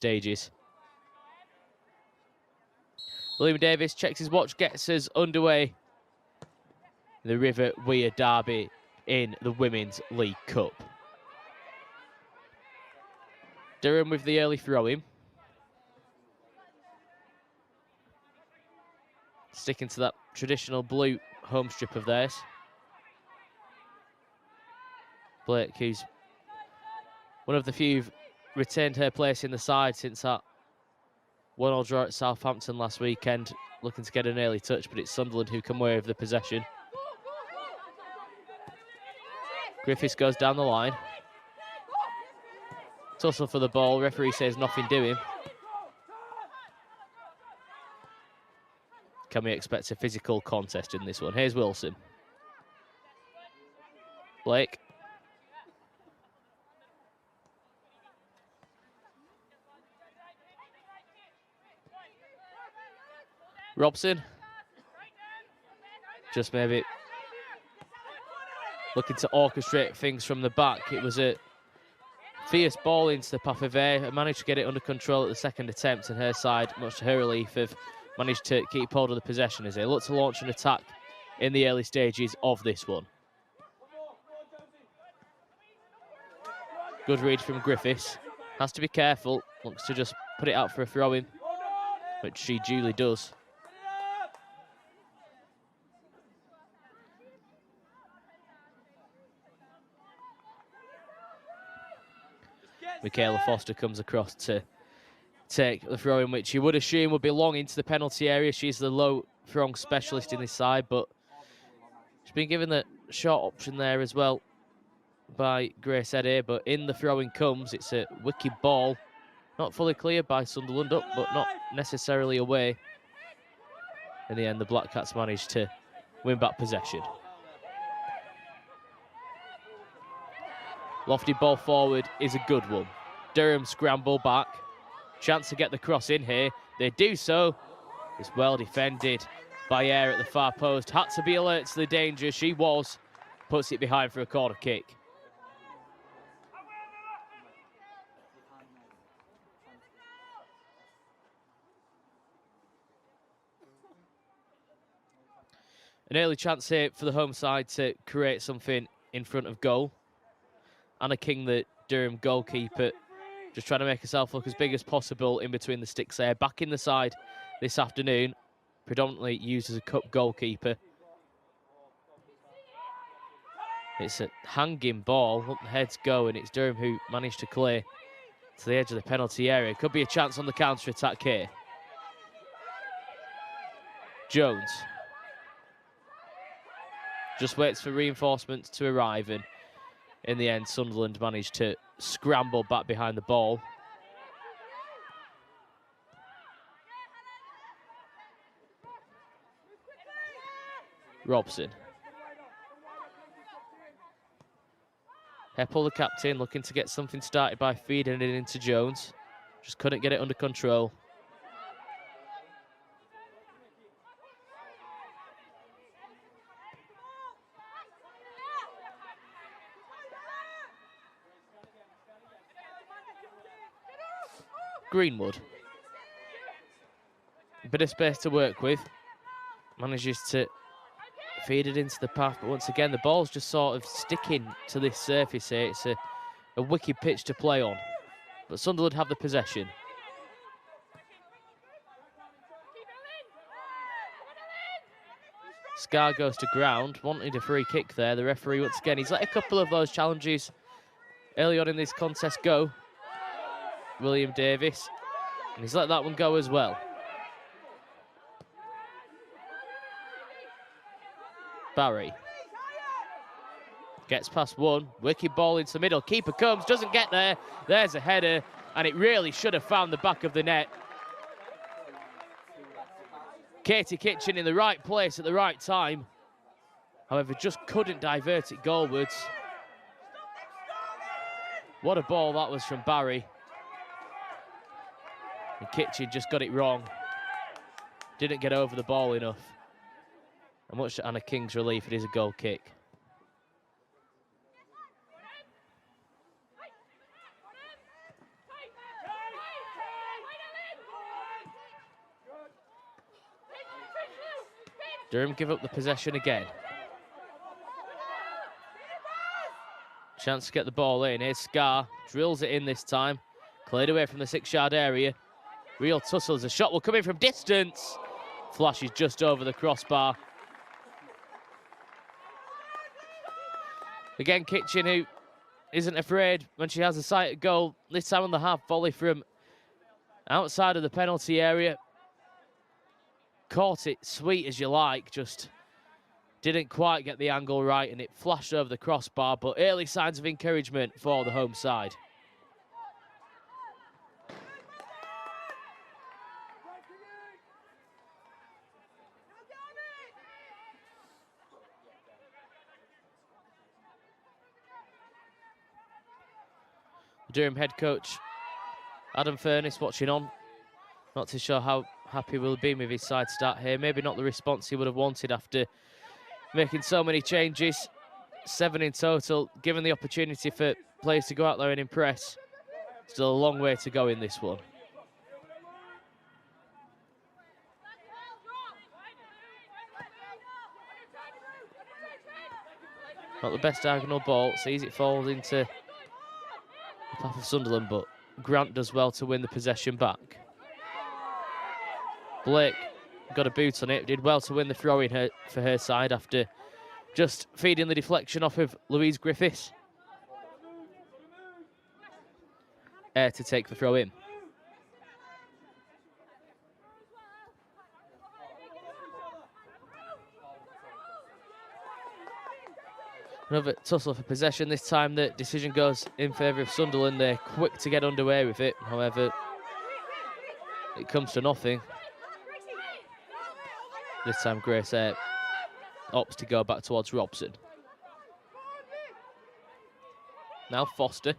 stages. William Davis checks his watch, gets us underway in the River Weir derby in the Women's League Cup. Durham with the early throw-in. Sticking to that traditional blue home strip of theirs. Blake, who's one of the few who've retained her place in the side since that 1-1 draw at Southampton last weekend, looking to get an early touch, but it's Sunderland who come away with the possession. Griffiths goes down the line. Tussle for the ball, referee says nothing doing. Can we expect a physical contest in this one? Here's Wilson. Blake. Robson. Just maybe looking to orchestrate things from the back. It was a fierce ball into the path of Air. Managed to get it under control at the second attempt, and her side, much to her relief, have managed to keep hold of the possession as they look to launch an attack in the early stages of this one. Good read from Griffiths. Has to be careful. Looks to just put it out for a throw-in, which she duly does. Michaela Foster comes across to take the throw-in, which you would assume would be long into the penalty area. She's the low throng specialist in this side, but she's been given the short option there as well by Grace Eddy, but in the throw-in comes. It's a wicked ball, not fully cleared by Sunderland, up, but not necessarily away. In the end, the Black Cats managed to win back possession. Lofty ball forward is a good one. Durham scramble back. Chance to get the cross in here. They do so. It's well defended by Air at the far post. Had to be alert to the danger. She was. Puts it behind for a corner kick. An early chance here for the home side to create something in front of goal. Anna King, the Durham goalkeeper, just trying to make herself look as big as possible in between the sticks there. Back in the side this afternoon, predominantly used as a cup goalkeeper. It's a hanging ball, up the heads go, and it's Durham who managed to clear to the edge of the penalty area. Could be a chance on the counter-attack here. Jones just waits for reinforcements to arrive, and in the end, Sunderland managed to scramble back behind the ball. Robson. Heppel, the captain, looking to get something started by feeding it into Jones. Just couldn't get it under control. Greenwood. A bit of space to work with. Manages to feed it into the path, but once again, the ball's just sort of sticking to this surface here. It's a wicked pitch to play on, but Sunderland have the possession. Scar goes to ground, wanted a free kick there. The referee, once again, he's let a couple of those challenges early on in this contest go. William Davis, and he's let that one go as well. Barry gets past one, wicked ball into the middle, keeper comes, doesn't get there, there's a header, and it really should have found the back of the net. Katie Kitchen in the right place at the right time, however just couldn't divert it goalwards. What a ball that was from Barry. And Kitchen just got it wrong. Didn't get over the ball enough. And much to Anna King's relief, it is a goal kick. Durham give up the possession again. Chance to get the ball in. Here's Scar. Drills it in this time. Cleared away from the 6-yard area. Real tussle as a shot will come in from distance. Flashes just over the crossbar. Again, Kitchen, who isn't afraid when she has a sight at goal. This time on the half volley from outside of the penalty area. Caught it sweet as you like, just didn't quite get the angle right, and it flashed over the crossbar, but early signs of encouragement for the home side. Durham head coach Adam Furness watching on. Not too sure how happy we'll be with his side start here. Maybe not the response he would have wanted after making so many changes. 7 in total, given the opportunity for players to go out there and impress. Still a long way to go in this one. Not the best diagonal ball. Sees it fall into the path of Sunderland, but Grant does well to win the possession back. Blake got a boot on it, did well to win the throw in for her side after just feeding the deflection off of Louise Griffiths. Air to take the throw in. Another tussle for possession. This time the decision goes in favour of Sunderland. They're quick to get underway with it. However, it comes to nothing. This time Grace opts to go back towards Robson. Now Foster.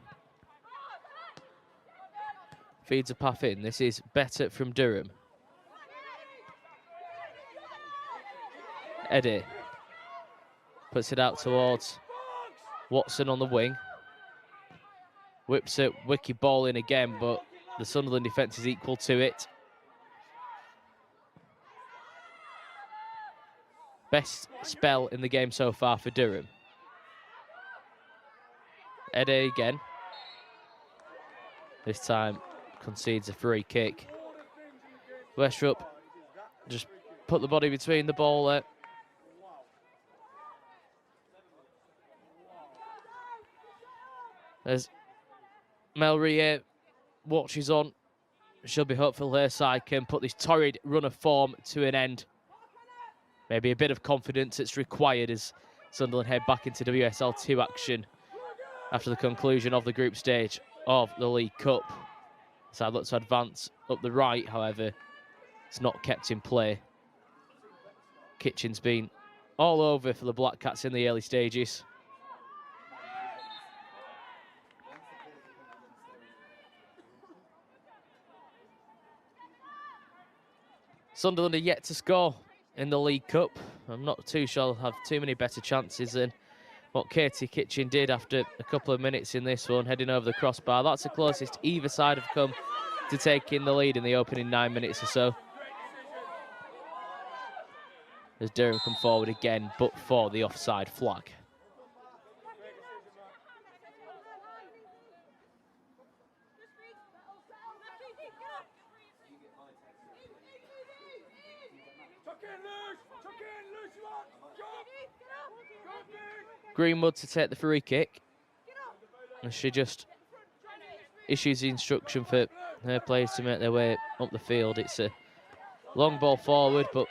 Feeds a path in. This is better from Durham. Eddie puts it out towards Watson on the wing. Whips a wicked ball in again, but the Sunderland defence is equal to it. Best spell in the game so far for Durham. Eddie again. This time concedes a free kick. Westrup just put the body between the ball there. As Mel Rie watches on, she'll be hopeful her side can put this torrid run of form to an end. Maybe a bit of confidence that's required as Sunderland head back into WSL 2 action after the conclusion of the group stage of the League Cup. Side looks to advance up the right, however, it's not kept in play. Kitchen's been all over for the Black Cats in the early stages. Sunderland are yet to score in the League Cup. I'm not too sure they'll have too many better chances than what Katie Kitchen did after a couple of minutes in this one, heading over the crossbar. That's the closest either side have come to taking the lead in the opening 9 minutes or so. As Durham come forward again, but for the offside flag. Greenwood to take the free kick. And she just issues the instruction for her players to make their way up the field. It's a long ball forward, but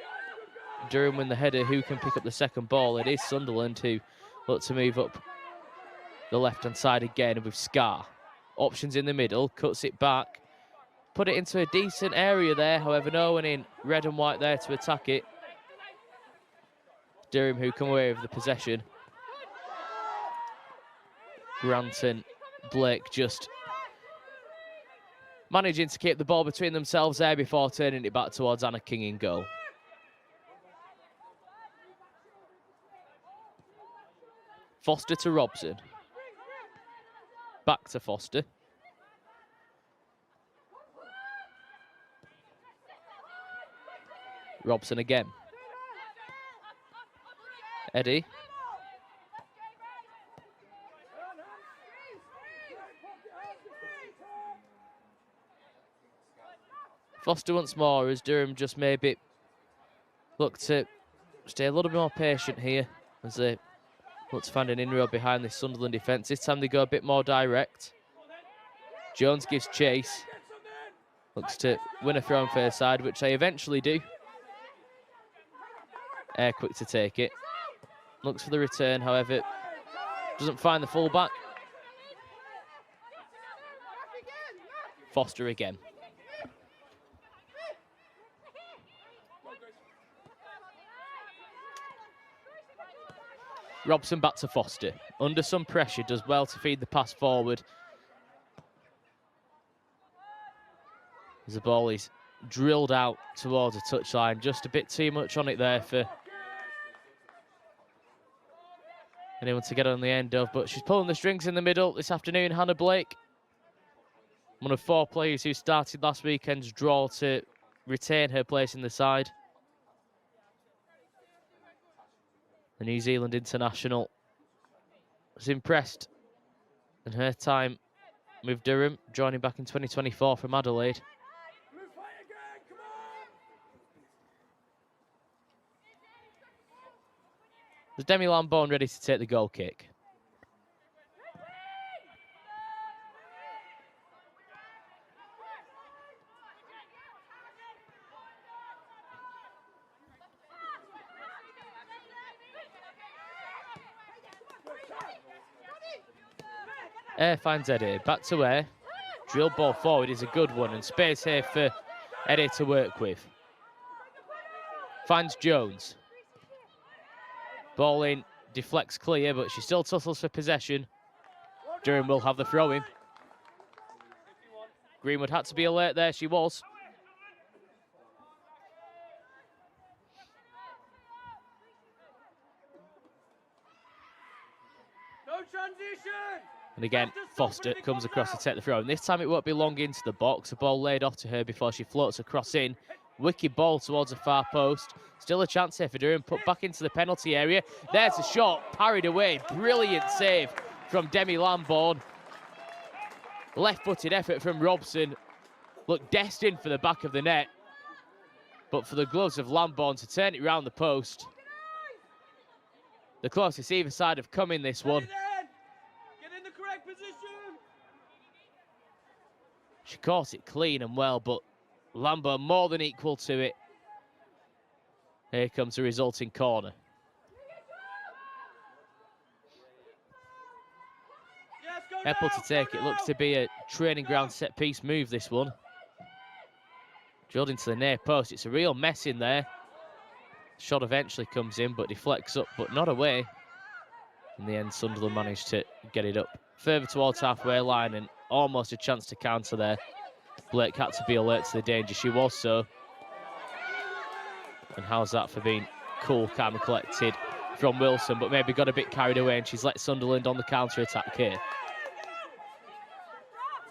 Durham win the header. Who can pick up the second ball? It is Sunderland who look to move up the left-hand side again with Scar. Options in the middle, cuts it back. Put it into a decent area there. However, no one in red and white there to attack it. Durham who come away with the possession. Grant and Blake just managing to keep the ball between themselves there before turning it back towards Anna King in goal. Foster to Robson. Back to Foster. Robson again. Eddie. Foster once more as Durham just maybe look to stay a little bit more patient here as they look to find an inroad behind this Sunderland defence. This time they go a bit more direct. Jones gives chase. Looks to win a throw on fair side, which they eventually do. Air quick to take it. Looks for the return, however, doesn't find the fullback. Foster again. Robson back to Foster. Under some pressure, does well to feed the pass forward. As the ball is drilled out towards the touchline. Just a bit too much on it there for anyone to get on the end of. But she's pulling the strings in the middle this afternoon, Hannah Blake. One of 4 players who started last weekend's draw to retain her place in the side. The New Zealand international was impressed in her time with Durham, joining back in 2024 from Adelaide. There's Demi Lambourne ready to take the goal kick. Air finds Eddie, back to Air. Drill ball forward is a good one, and space here for Eddie to work with. Finds Jones. Ball in, deflects clear, but she still tussles for possession. Durham will have the throw-in. Greenwood had to be alert there, she was. No transition! And again, Foster comes across to take the throw. And this time it won't be long into the box. The ball laid off to her before she floats across in. Wicked ball towards the far post. Still a chance here for Durham. Put back into the penalty area. There's a shot, parried away. Brilliant save from Demi Lambourne. Left-footed effort from Robson. Looked destined for the back of the net. But for the gloves of Lambourne to turn it round the post. The closest either side have come in this one. Get in the correct position! She caught it clean and well, but Lambourne more than equal to it. Here comes the resulting corner. Yes, Able to take it. Looks to be a training ground set-piece move, this one. Drilled into the near post. It's a real mess in there. Shot eventually comes in, but deflects up, but not away. In the end, Sunderland managed to get it up further towards halfway line, and almost a chance to counter there. Blake had to be alert to the danger. She was so. And how's that for being cool, calm and collected from Wilson, but maybe got a bit carried away, and she's let Sunderland on the counter-attack here.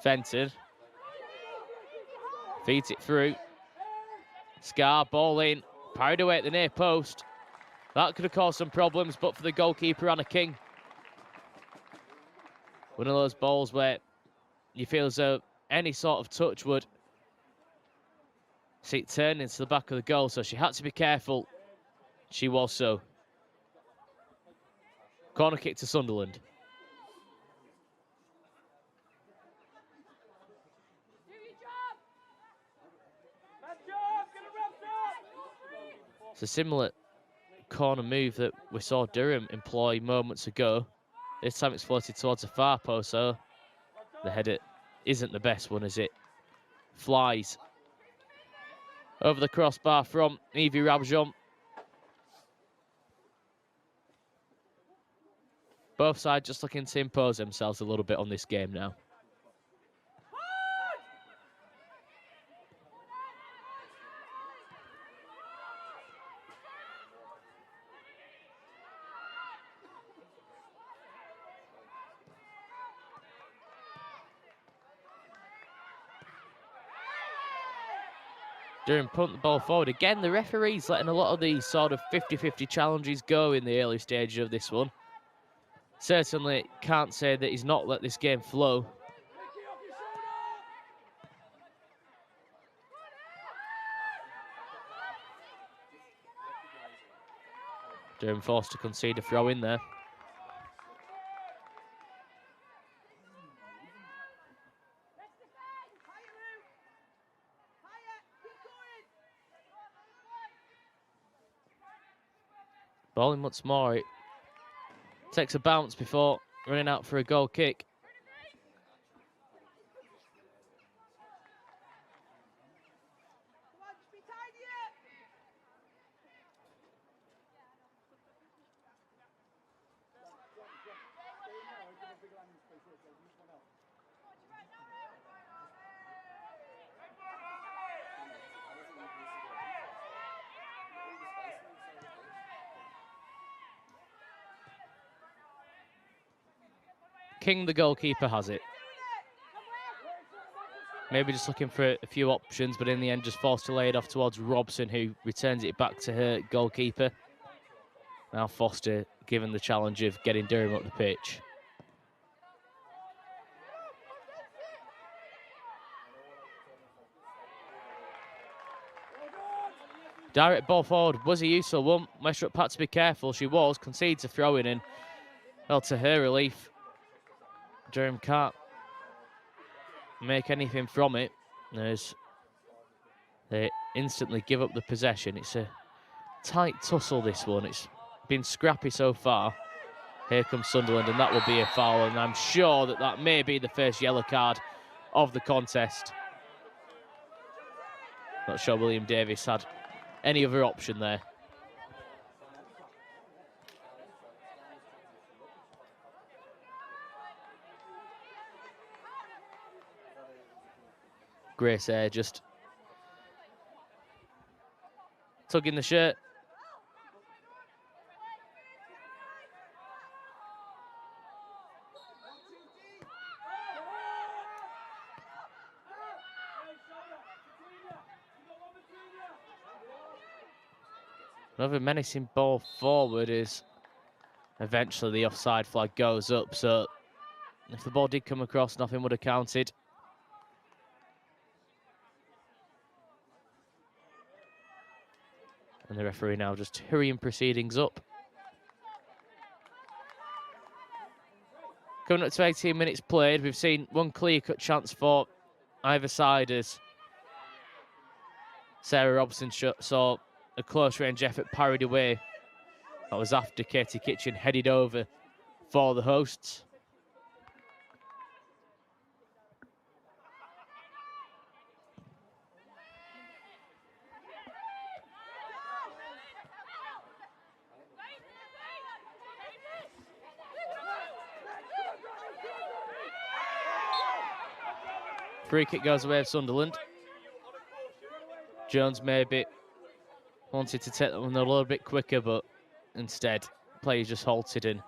Fenton feeds it through. Scar, ball in, parried away at the near post. That could have caused some problems, but for the goalkeeper, Anna King. One of those balls where you feel as though any sort of touch would see it turn into the back of the goal, so she had to be careful. She was so. Corner kick to Sunderland. It's a similar corner move that we saw Durham employ moments ago. This time it's floated towards the far post, so the header isn't the best one as it flies over the crossbar from Evie Rabjon. Both sides just looking to impose themselves a little bit on this game now. Durham punt the ball forward. Again, the referee's letting a lot of these sort of 50-50 challenges go in the early stages of this one. Certainly can't say that he's not let this game flow. Durham forced to concede a throw in there. Bowling once more. It takes a bounce before running out for a goal kick. King, the goalkeeper, has it. Maybe just looking for a few options, but in the end just forced to lay it off towards Robson, who returns it back to her goalkeeper. Now Foster given the challenge of getting Durham up the pitch. Direct ball forward was a useful one. Westrup had to be careful. She was, concedes a throw in, and well, to her relief, Durham can't make anything from it as they instantly give up the possession. It's a tight tussle, this one. It's been scrappy so far. Here comes Sunderland, and that will be a foul, and I'm sure that that may be the first yellow card of the contest. Not sure William Davis had any other option there. Grace Air just tugging the shirt. Another menacing ball forward is eventually the offside flag goes up. So if the ball did come across, nothing would have counted. And the referee now just hurrying proceedings up. Coming up to 18 minutes played, we've seen one clear-cut chance for either side as Sarah Robson saw a close-range effort parried away. That was after Katie Kitchen headed over for the hosts. Free kick goes away of Sunderland. Jones maybe wanted to take that one a little bit quicker, but instead, play just halted and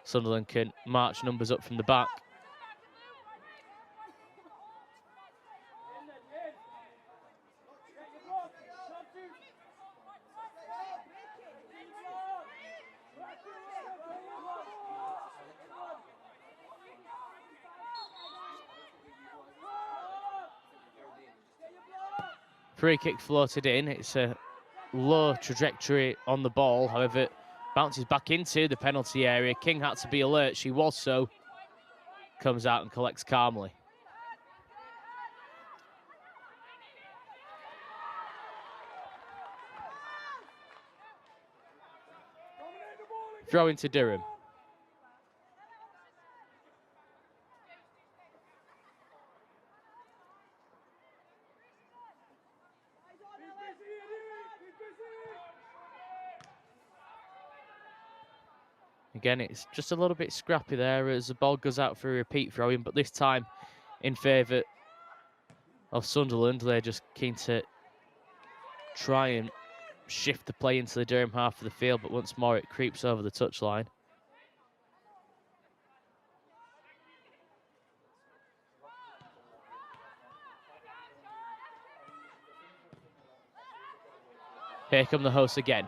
Sunderland can march numbers up from the back. Free kick floated in. It's a low trajectory on the ball. However, bounces back into the penalty area. King had to be alert. She was so. Comes out and collects calmly. Throw into Durham. Again, it's just a little bit scrappy there as the ball goes out for a repeat throw-in, but this time in favour of Sunderland. They're just keen to try and shift the play into the Durham half of the field, but once more it creeps over the touchline. Here come the hosts again.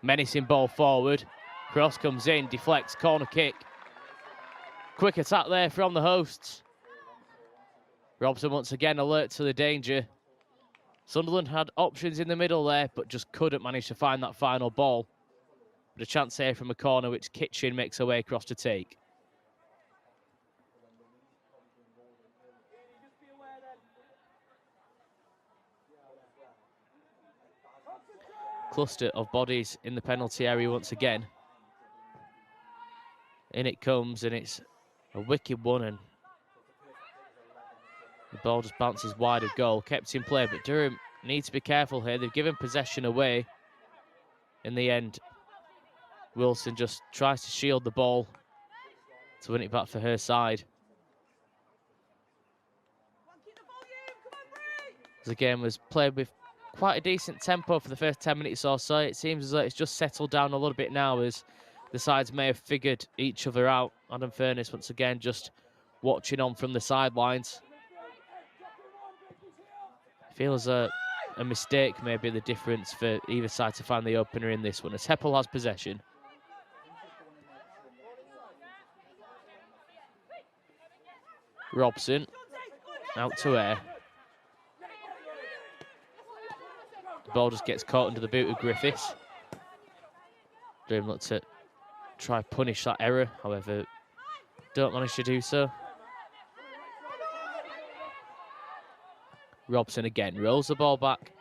Menacing ball forward. Cross comes in, deflects, corner kick. Quick attack there from the hosts. Robson once again alert to the danger. Sunderland had options in the middle there, but just couldn't manage to find that final ball. But a chance here from a corner, which Kitchen makes her way across to take. Cluster of bodies in the penalty area once again. In it comes, and it's a wicked one, and the ball just bounces wide of goal. Kept in play, but Durham needs to be careful here. They've given possession away. In the end, Wilson just tries to shield the ball to win it back for her side. The game was played with quite a decent tempo for the first 10 minutes or so. It seems as though it's just settled down a little bit now as the sides may have figured each other out. Adam Furness once again just watching on from the sidelines. I feel as a mistake may be the difference for either side to find the opener in this one, as Heppel has possession. Robson out to air. The ball just gets caught under the boot of Griffiths. Durham look to try punish that error, however, don't manage to do so. Robson again rolls the ball back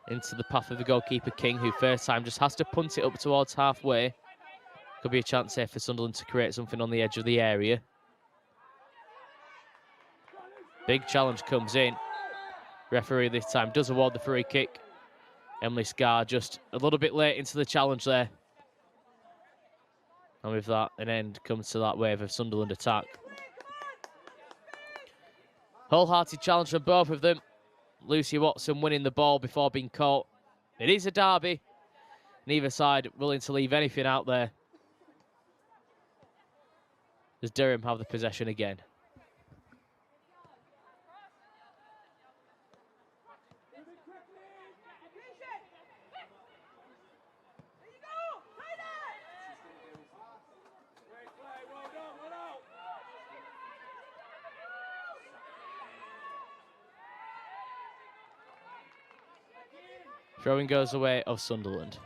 into the path of the goalkeeper King, who first time just has to punt it up towards halfway. Could be a chance here for Sunderland to create something on the edge of the area. Big challenge comes in. Referee this time does award the free kick. Emily Scarr just a little bit late into the challenge there. And with that, an end comes to that wave of Sunderland attack. Wholehearted challenge from both of them. Lucy Watson winning the ball before being caught. It is a derby. Neither side willing to leave anything out there. Does Durham have the possession again? Throwing goes away of Sunderland.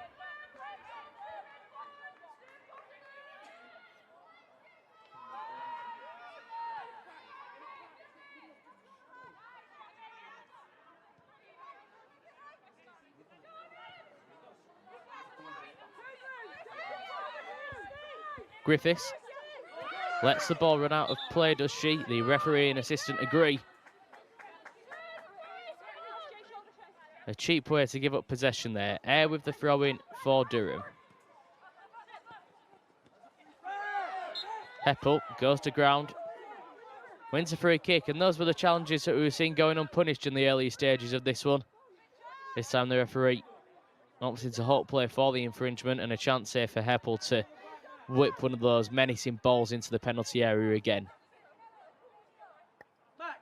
Griffiths lets the ball run out of play, does she? The referee and assistant agree. A cheap way to give up possession there. Air with the throw-in for Durham. Heppel goes to ground. Wins a free kick, and those were the challenges that we were seeing going unpunished in the early stages of this one. This time the referee opts into hot play for the infringement, and a chance here for Heppel to whip one of those menacing balls into the penalty area again. Matt,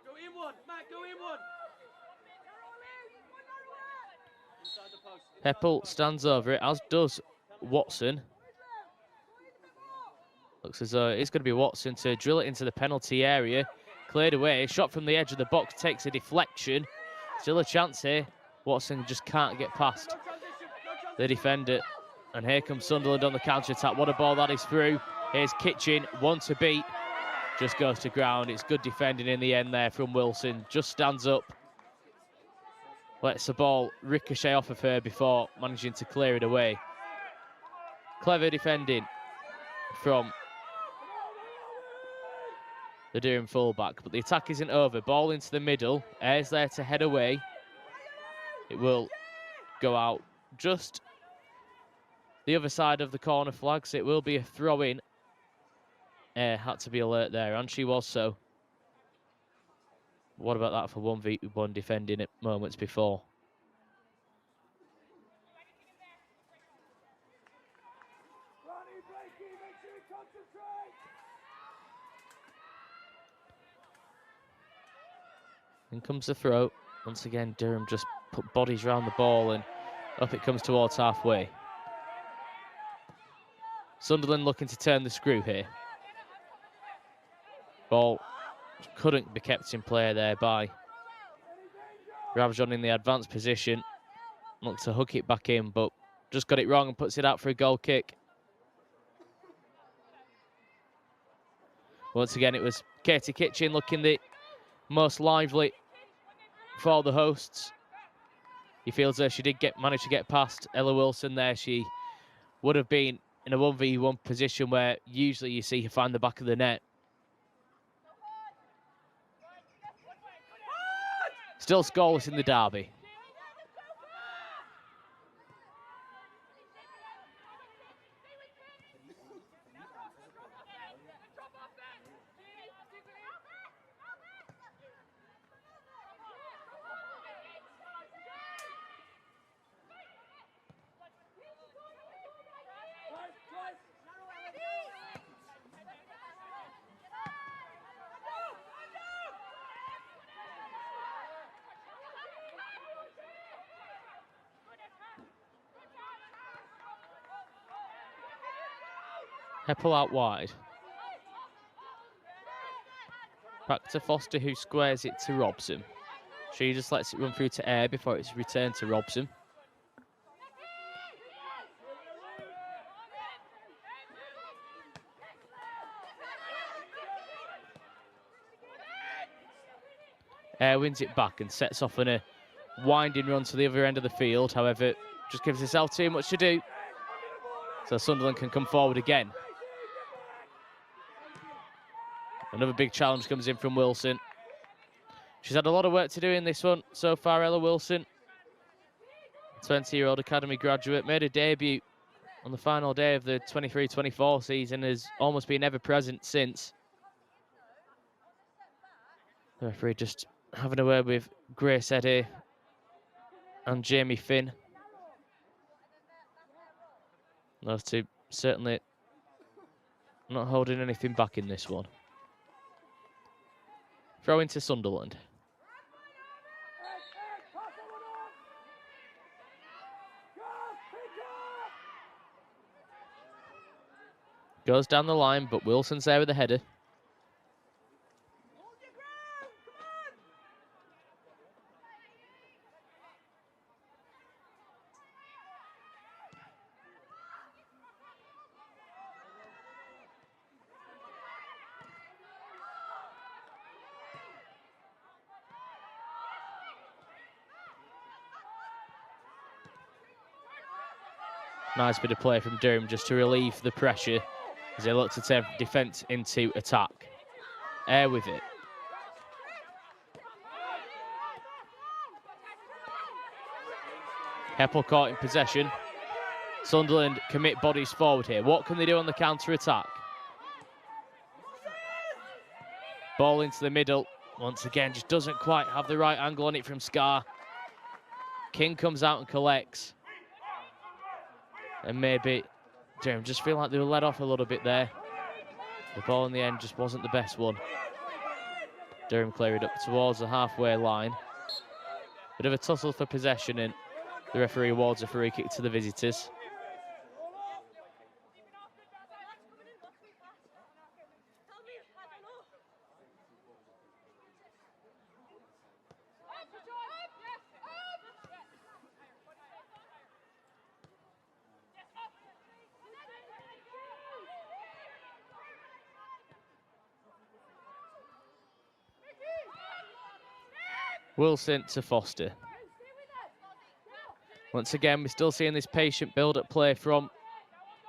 go in one. Matt, go in one. Inside the post. Heppel stands over it, as does Watson. Looks as though it's going to be Watson to drill it into the penalty area. Cleared away, shot from the edge of the box, takes a deflection. Still a chance here. Watson just can't get past the defender. And here comes Sunderland on the counter-attack. What a ball that is through. Here's Kitchen, one to beat. Just goes to ground. It's good defending in the end there from Wilson. Just stands up. Lets the ball ricochet off of her before managing to clear it away. Clever defending from the Durham fullback. But the attack isn't over. Ball into the middle. Ayres there to head away. It will go out just the other side of the corner flags. It will be a throw-in. Ayre had to be alert there, and she was so. What about that for 1v1 defending at moments before? In comes the throw. Once again, Durham just put bodies around the ball, and up it comes towards halfway. Sunderland looking to turn the screw here. Ball couldn't be kept in play there by Ravjon in the advanced position. Looks to hook it back in, but just got it wrong and puts it out for a goal kick. Once again, it was Katie Kitchen looking the most lively for the hosts. He feels as though she did manage to get past Ella Wilson there. She would have been in a 1v1 position where usually you see her find the back of the net. Still scoreless in the derby. Heppel out wide. Back to Foster, who squares it to Robson. She just lets it run through to Air before it's returned to Robson. Air wins it back and sets off on a winding run to the other end of the field. However, just gives herself too much to do. So Sunderland can come forward again. Another big challenge comes in from Wilson. She's had a lot of work to do in this one so far, Ella Wilson. 20-year-old academy graduate, made a debut on the final day of the 23-24 season, has almost been ever present since. The referee just having a word with Grace Eddy and Jamie Finn. Those two certainly not holding anything back in this one. Throw into Sunderland. Goes down the line, but Wilson's there with the header. Nice bit of play from Durham just to relieve the pressure as they look to turn defence into attack. Air with it. Heppel caught in possession. Sunderland commit bodies forward here. What can they do on the counter-attack? Ball into the middle. Once again, just doesn't quite have the right angle on it from Scar. King comes out and collects. And maybe Durham just feel like they were let off a little bit there. The ball in the end just wasn't the best one. Durham clear it up towards the halfway line. Bit of a tussle for possession, and the referee awards a free kick to the visitors. Wilson to Foster. Once again, we're still seeing this patient build-up play from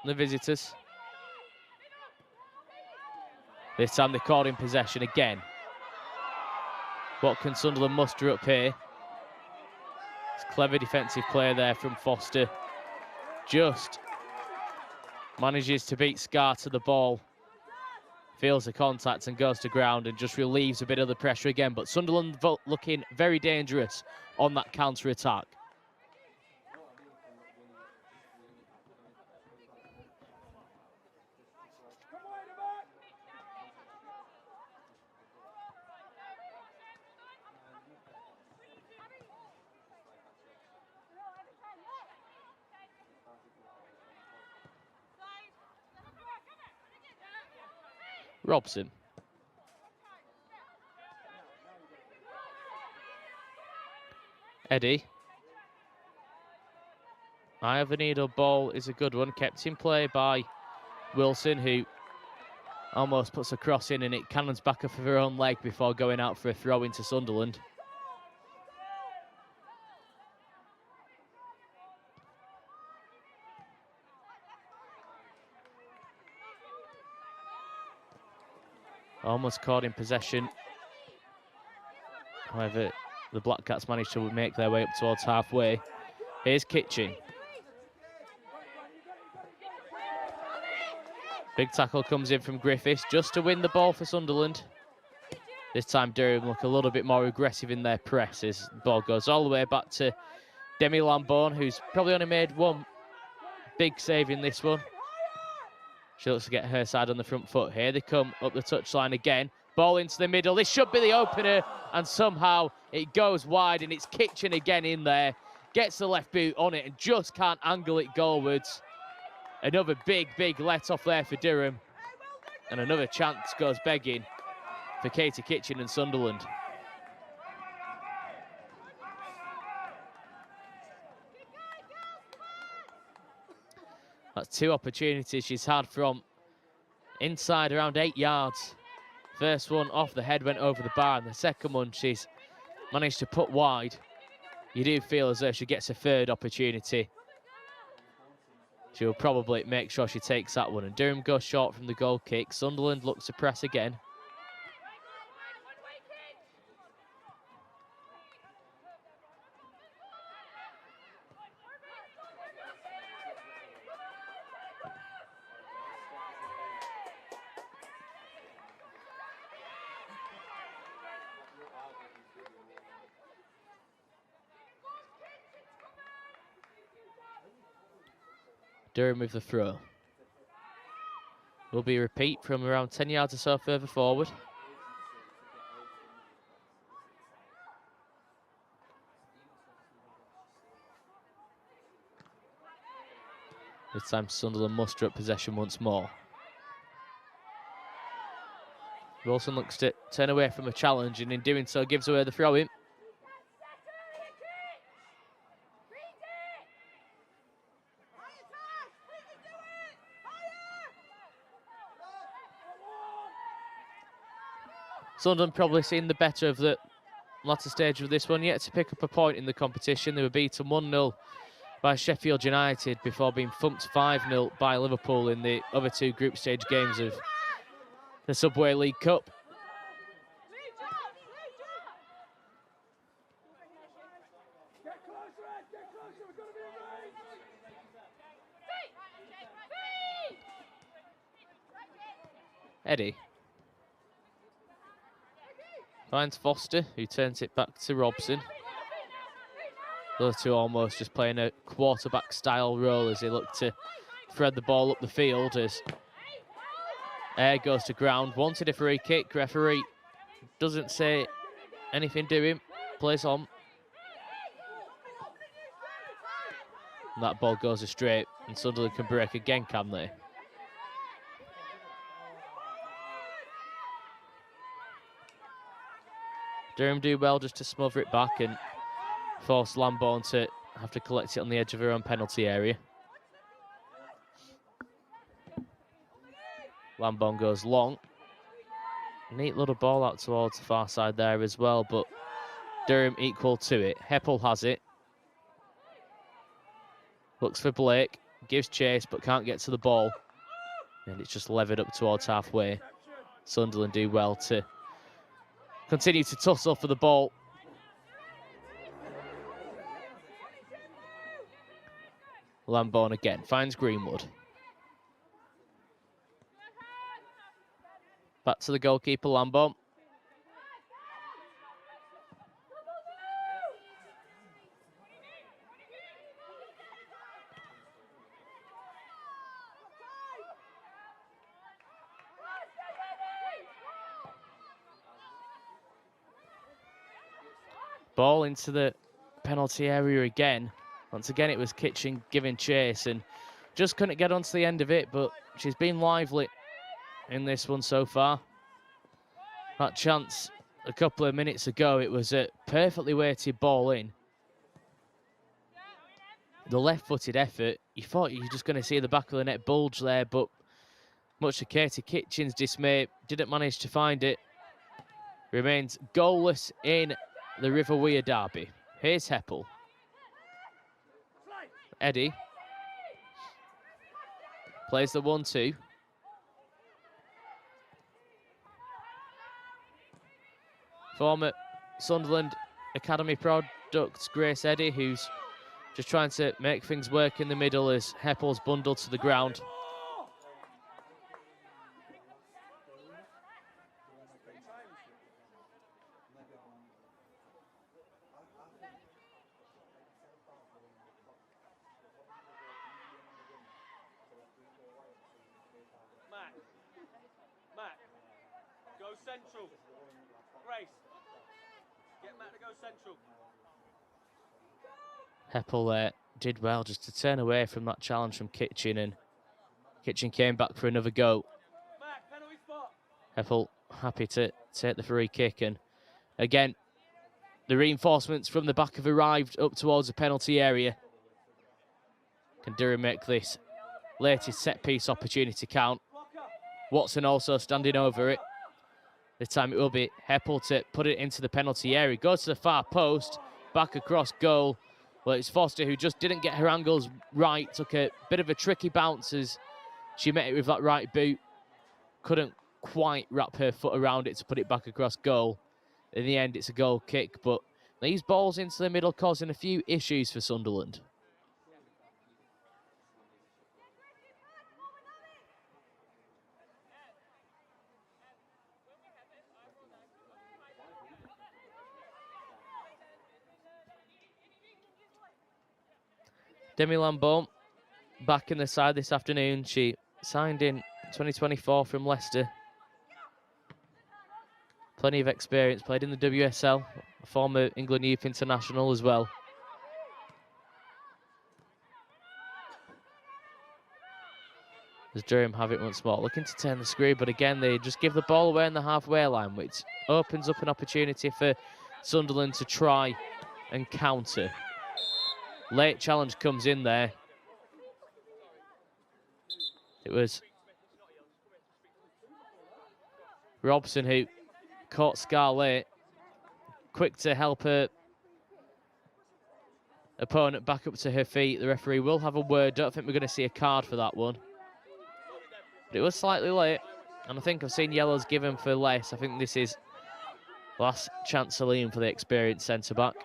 the visitors. This time they caught in possession again. What can Sunderland muster up here? It's clever defensive play there from Foster. Just manages to beat Scar to the ball. Feels the contact and goes to ground and just relieves a bit of the pressure again. But Sunderland looking very dangerous on that counter-attack. Robson. Eddie. Eye of the needle ball is a good one. Kept in play by Wilson, who almost puts a cross in, and it cannons back off of her own leg before going out for a throw into Sunderland. Almost caught in possession. However, the Black Cats managed to make their way up towards halfway. Here's Kitchen. Big tackle comes in from Griffiths just to win the ball for Sunderland. This time Durham look a little bit more aggressive in their press as the ball goes all the way back to Demi Lambourne, who's probably only made one big save in this one. She looks to get her side on the front foot. Here they come up the touchline again. Ball into the middle. This should be the opener, and somehow it goes wide, and it's Kitchen again in there. Gets the left boot on it and just can't angle it goalwards. Another big let off there for Durham. And another chance goes begging for Katie Kitchen and Sunderland. That's two opportunities she's had from inside around 8 yards. First one off the head went over the bar, and the second one she's managed to put wide. You do feel as though she gets a third opportunity. She'll probably make sure she takes that one. And Durham goes short from the goal kick. Sunderland looks to press again. Durham with the throw. Will be a repeat from around 10 yards or so further forward. This time Sunderland muster up possession once more. Wilson looks to turn away from a challenge, and in doing so gives away the throw-in. Sunderland probably seen the better of the latter stage of this one, yet to pick up a point in the competition. They were beaten 1-0 by Sheffield United before being thumped 5-0 by Liverpool in the other two group stage games of the Subway League Cup. Eddie finds Foster, who turns it back to Robson. Those two almost just playing a quarterback style role as they look to thread the ball up the field as Air goes to ground. Wanted a free kick. Referee doesn't say anything to him. Plays on. And that ball goes astray, and Sunderland can break again, can they? Durham do well just to smother it back and force Lambourne to have to collect it on the edge of her own penalty area. Lambourne goes long. Neat little ball out towards the far side there as well, but Durham equal to it. Heppel has it. Looks for Blake, gives chase but can't get to the ball. And it's just levered up towards halfway. Sunderland do well to continue to tussle for the ball. Lambourne again, finds Greenwood. Back to the goalkeeper, Lambourne. Ball into the penalty area again. Once again, it was Kitchen giving chase and just couldn't get onto the end of it, but she's been lively in this one so far. That chance a couple of minutes ago, it was a perfectly weighted ball in. The left-footed effort, you thought you were just going to see the back of the net bulge there, but much to Katie Kitchen's dismay, didn't manage to find it. Remains goalless in the River Wear derby. Here's Heppel. Eddie plays the 1-2. Former Sunderland Academy products Grace Eddy, who's just trying to make things work in the middle as Heppel's bundled to the ground. Matt, go central. Grace, get Matt to go central. Heppel did well just to turn away from that challenge from Kitchen, and Kitchen came back for another go. Matt, penalty spot. Heppel happy to take the free kick, and again, the reinforcements from the back have arrived up towards the penalty area. Can Durham make this latest set-piece opportunity count? Watson also standing over it. This time it will be Heppel to put it into the penalty area. Goes to the far post, back across goal. Well, it's Foster who just didn't get her angles right. Took a bit of a tricky bounce as she met it with that right boot. Couldn't quite wrap her foot around it to put it back across goal. In the end, it's a goal kick, but these balls into the middle causing a few issues for Sunderland. Demi Lambon back in the side this afternoon. She signed in 2024 from Leicester. Plenty of experience, played in the WSL, a former England Youth International as well. As Durham have it once more, looking to turn the screw, but again, they just give the ball away on the halfway line, which opens up an opportunity for Sunderland to try and counter. Late challenge comes in there. It was Robson who caught Scarlett, quick to help her opponent back up to her feet. The referee will have a word. Don't think we're going to see a card for that one. But it was slightly late, and I think I've seen yellows given for less. I think this is last chance saloon for the experienced centre-back.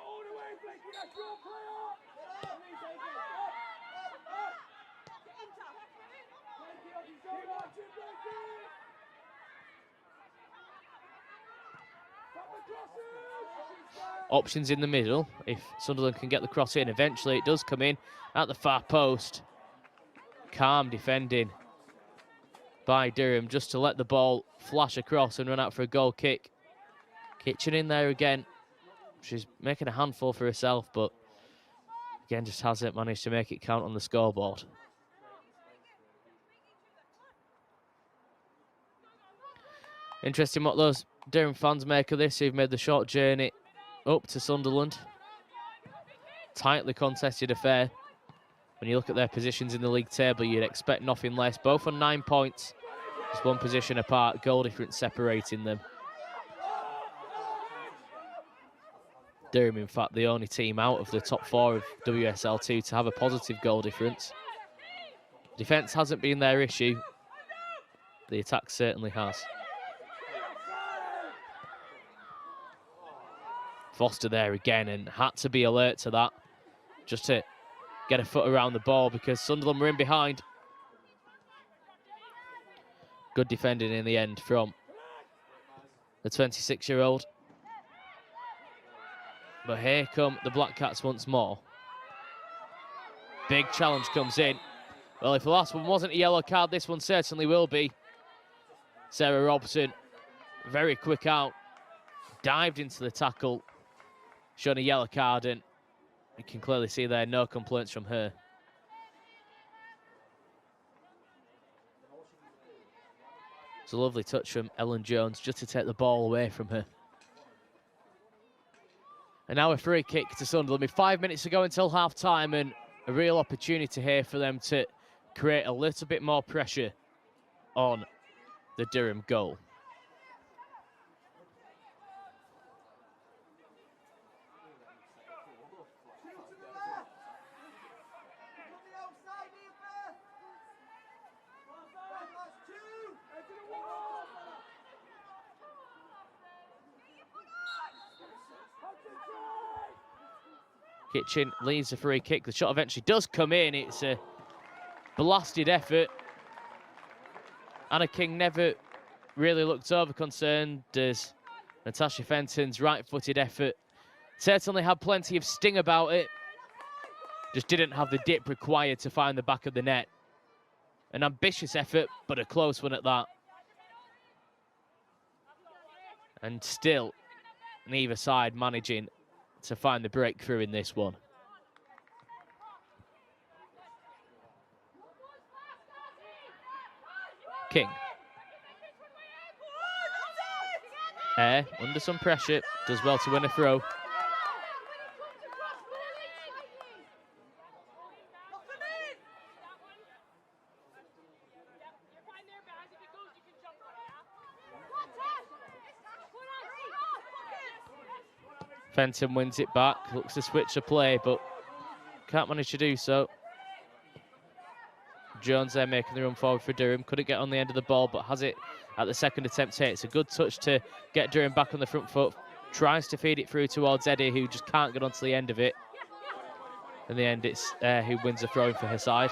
Options in the middle, if Sunderland can get the cross in. Eventually it does come in at the far post. Calm defending by Durham just to let the ball flash across and run out for a goal kick. Kitchen in there again. She's making a handful for herself, but again just hasn't managed to make it count on the scoreboard. Interesting what those Durham fans make of this, who've made the short journey up to Sunderland. Tightly contested affair. When you look at their positions in the league table, you'd expect nothing less. Both on 9 points, just one position apart, goal difference separating them. Durham, in fact, the only team out of the top 4 of WSL2 to have a positive goal difference. Defence hasn't been their issue. The attack certainly has. Foster there again, and had to be alert to that, just to get a foot around the ball because Sunderland were in behind. Good defending in the end from the 26-year-old. But here come the Black Cats once more. Big challenge comes in. Well, if the last one wasn't a yellow card, this one certainly will be. Sarah Robson, very quick out, dived into the tackle, shown a yellow card, and you can clearly see there no complaints from her. It's a lovely touch from Ellen Jones just to take the ball away from her. And now a free kick to Sunderland with 5 minutes to go until half-time, and a real opportunity here for them to create a little bit more pressure on the Durham goal. Kitchen leaves a free kick. The shot eventually does come in. It's a blasted effort. Anna King never really looked over concerned as Natasha Fenton's right-footed effort certainly had plenty of sting about it. Just didn't have the dip required to find the back of the net. An ambitious effort, but a close one at that. And still, neither side managing to find the breakthrough in this one. King. Air, under some pressure, does well to win a throw. Fenton wins it back, looks to switch the play, but can't manage to do so. Jones there making the run forward for Durham. Couldn't get on the end of the ball, but has it at the second attempt here. It's a good touch to get Durham back on the front foot. Tries to feed it through towards Eddie, who just can't get onto the end of it. In the end, it's who wins the throw-in for her side.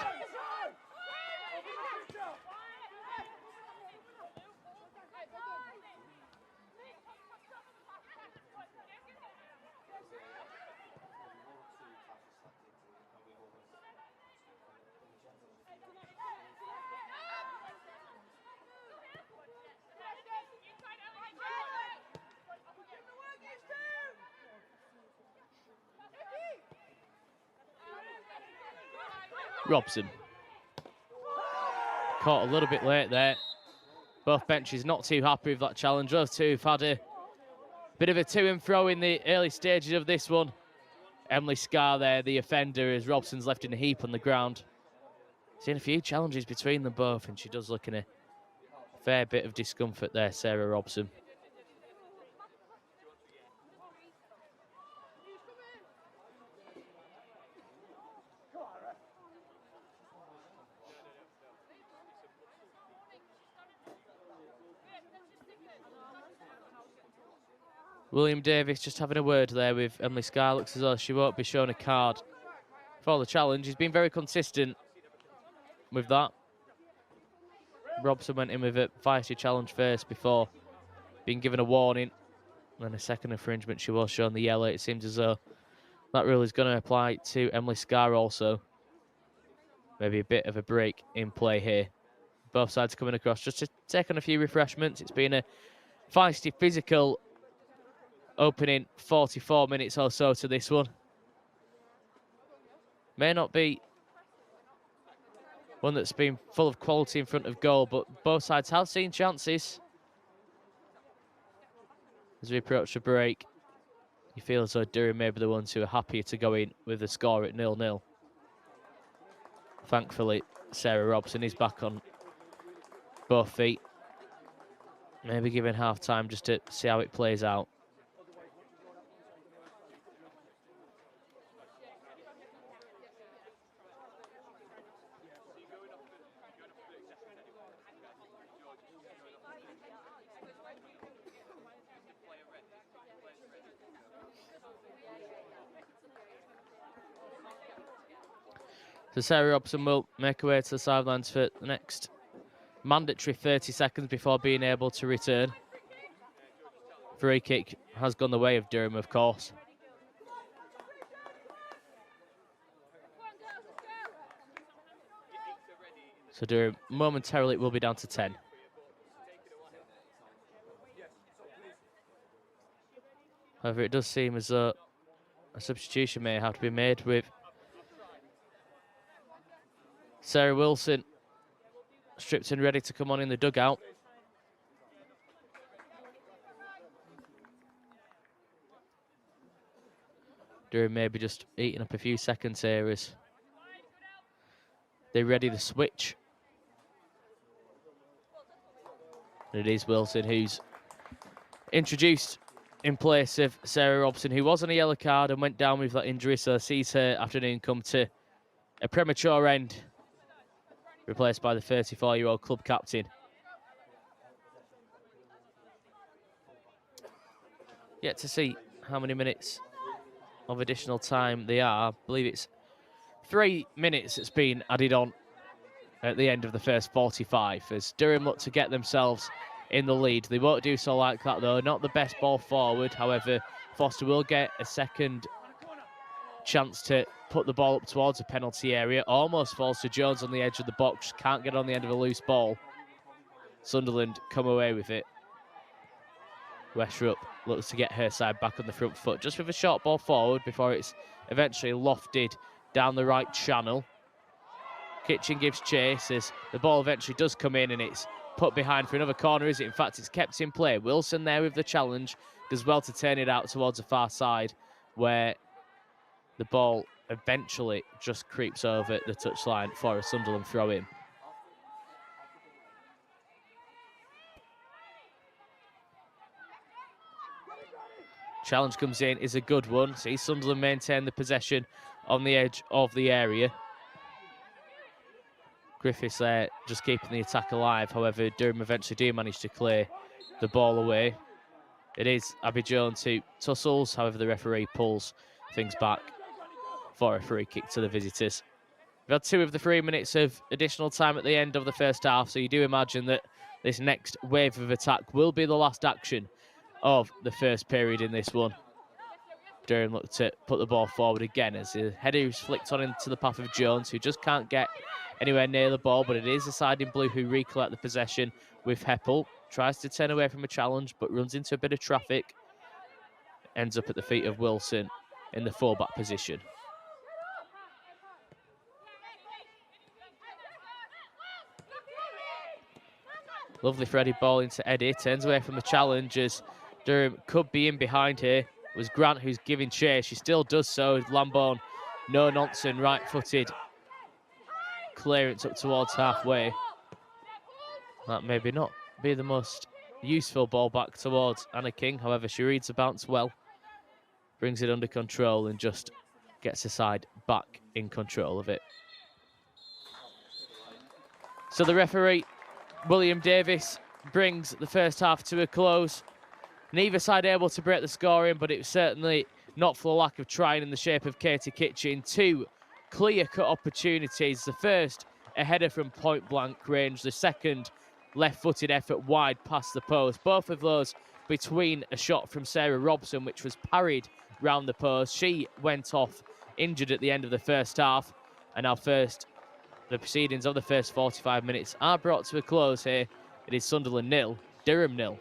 Robson. Caught a little bit late there. Both benches not too happy with that challenge. Those two have had a bit of a to and fro in the early stages of this one. Emily Scarr there, the offender, as Robson's left in a heap on the ground. Seen a few challenges between them both, and she does look in a fair bit of discomfort there, Sarah Robson. William Davis just having a word there with Emily Scarr. Looks as though she won't be shown a card for the challenge. He's been very consistent with that. Robson went in with a feisty challenge first before being given a warning. Then a second infringement, she was shown the yellow. It seems as though that rule is going to apply to Emily Scarr also. Maybe a bit of a break in play here. Both sides coming across just to take on a few refreshments. It's been a feisty, physical opening 44 minutes or so to this one. May not be one that's been full of quality in front of goal, but both sides have seen chances. As we approach the break, you feel as though Durham may be the ones who are happier to go in with the score at 0-0. Thankfully, Sarah Robson is back on both feet. Maybe giving half time just to see how it plays out. So Sarah Robson will make her way to the sidelines for the next mandatory 30 seconds before being able to return. Free kick has gone the way of Durham, of course. So Durham momentarily will be down to 10. However, it does seem as though a substitution may have to be made with Sarah Wilson stripped and ready to come on in the dugout. Durham maybe just eating up a few seconds here as they ready the switch. And it is Wilson who's introduced in place of Sarah Robson, who was on a yellow card and went down with that injury, so sees her afternoon come to a premature end, replaced by the 34-year-old club captain. Yet to see how many minutes of additional time they are. I believe it's 3 minutes that's been added on at the end of the first 45 as Durham look to get themselves in the lead. They won't do so like that though. Not the best ball forward. However, Foster will get a second chance to put the ball up towards the penalty area. Almost falls to Jones on the edge of the box. Can't get on the end of a loose ball. Sunderland come away with it. Westrup looks to get her side back on the front foot, just with a short ball forward before it's eventually lofted down the right channel. Kitchen gives chase as the ball eventually does come in and it's put behind for another corner, is it? In fact, it's kept in play. Wilson there with the challenge, does well to turn it out towards the far side where the ball eventually just creeps over the touchline for a Sunderland throw-in. Challenge comes in, is a good one. See Sunderland maintain the possession on the edge of the area. Griffiths there just keeping the attack alive. However, Durham eventually do manage to clear the ball away. It is Abby Jones who tussles. However, the referee pulls things back for a free kick to the visitors. We've had 2 of the 3 minutes of additional time at the end of the first half, so you do imagine that this next wave of attack will be the last action of the first period in this one. Durham looked to put the ball forward again as the header is flicked on into the path of Jones, who just can't get anywhere near the ball, but it is the side in blue who recollect the possession with Heppel. Tries to turn away from a challenge, but runs into a bit of traffic. Ends up at the feet of Wilson in the fullback position. Lovely threaded ball into Eddie. Turns away from the challenge as Durham could be in behind here. It was Grant who's giving chase. She still does so. Lambourne, no nonsense, right-footed clearance up towards halfway. That maybe not be the most useful ball back towards Anna King. However, she reads the bounce well, brings it under control and just gets the side back in control of it. So the referee, William Davis, brings the first half to a close. Neither side able to break the scoring, but it was certainly not for lack of trying in the shape of Katie Kitchen. 2 clear-cut opportunities. The first, a header from point-blank range. The second, left-footed effort wide past the post. Both of those between a shot from Sarah Robson, which was parried round the post. She went off injured at the end of the first half. And now the proceedings of the first 45 minutes are brought to a close here. It is Sunderland 0, Durham 0.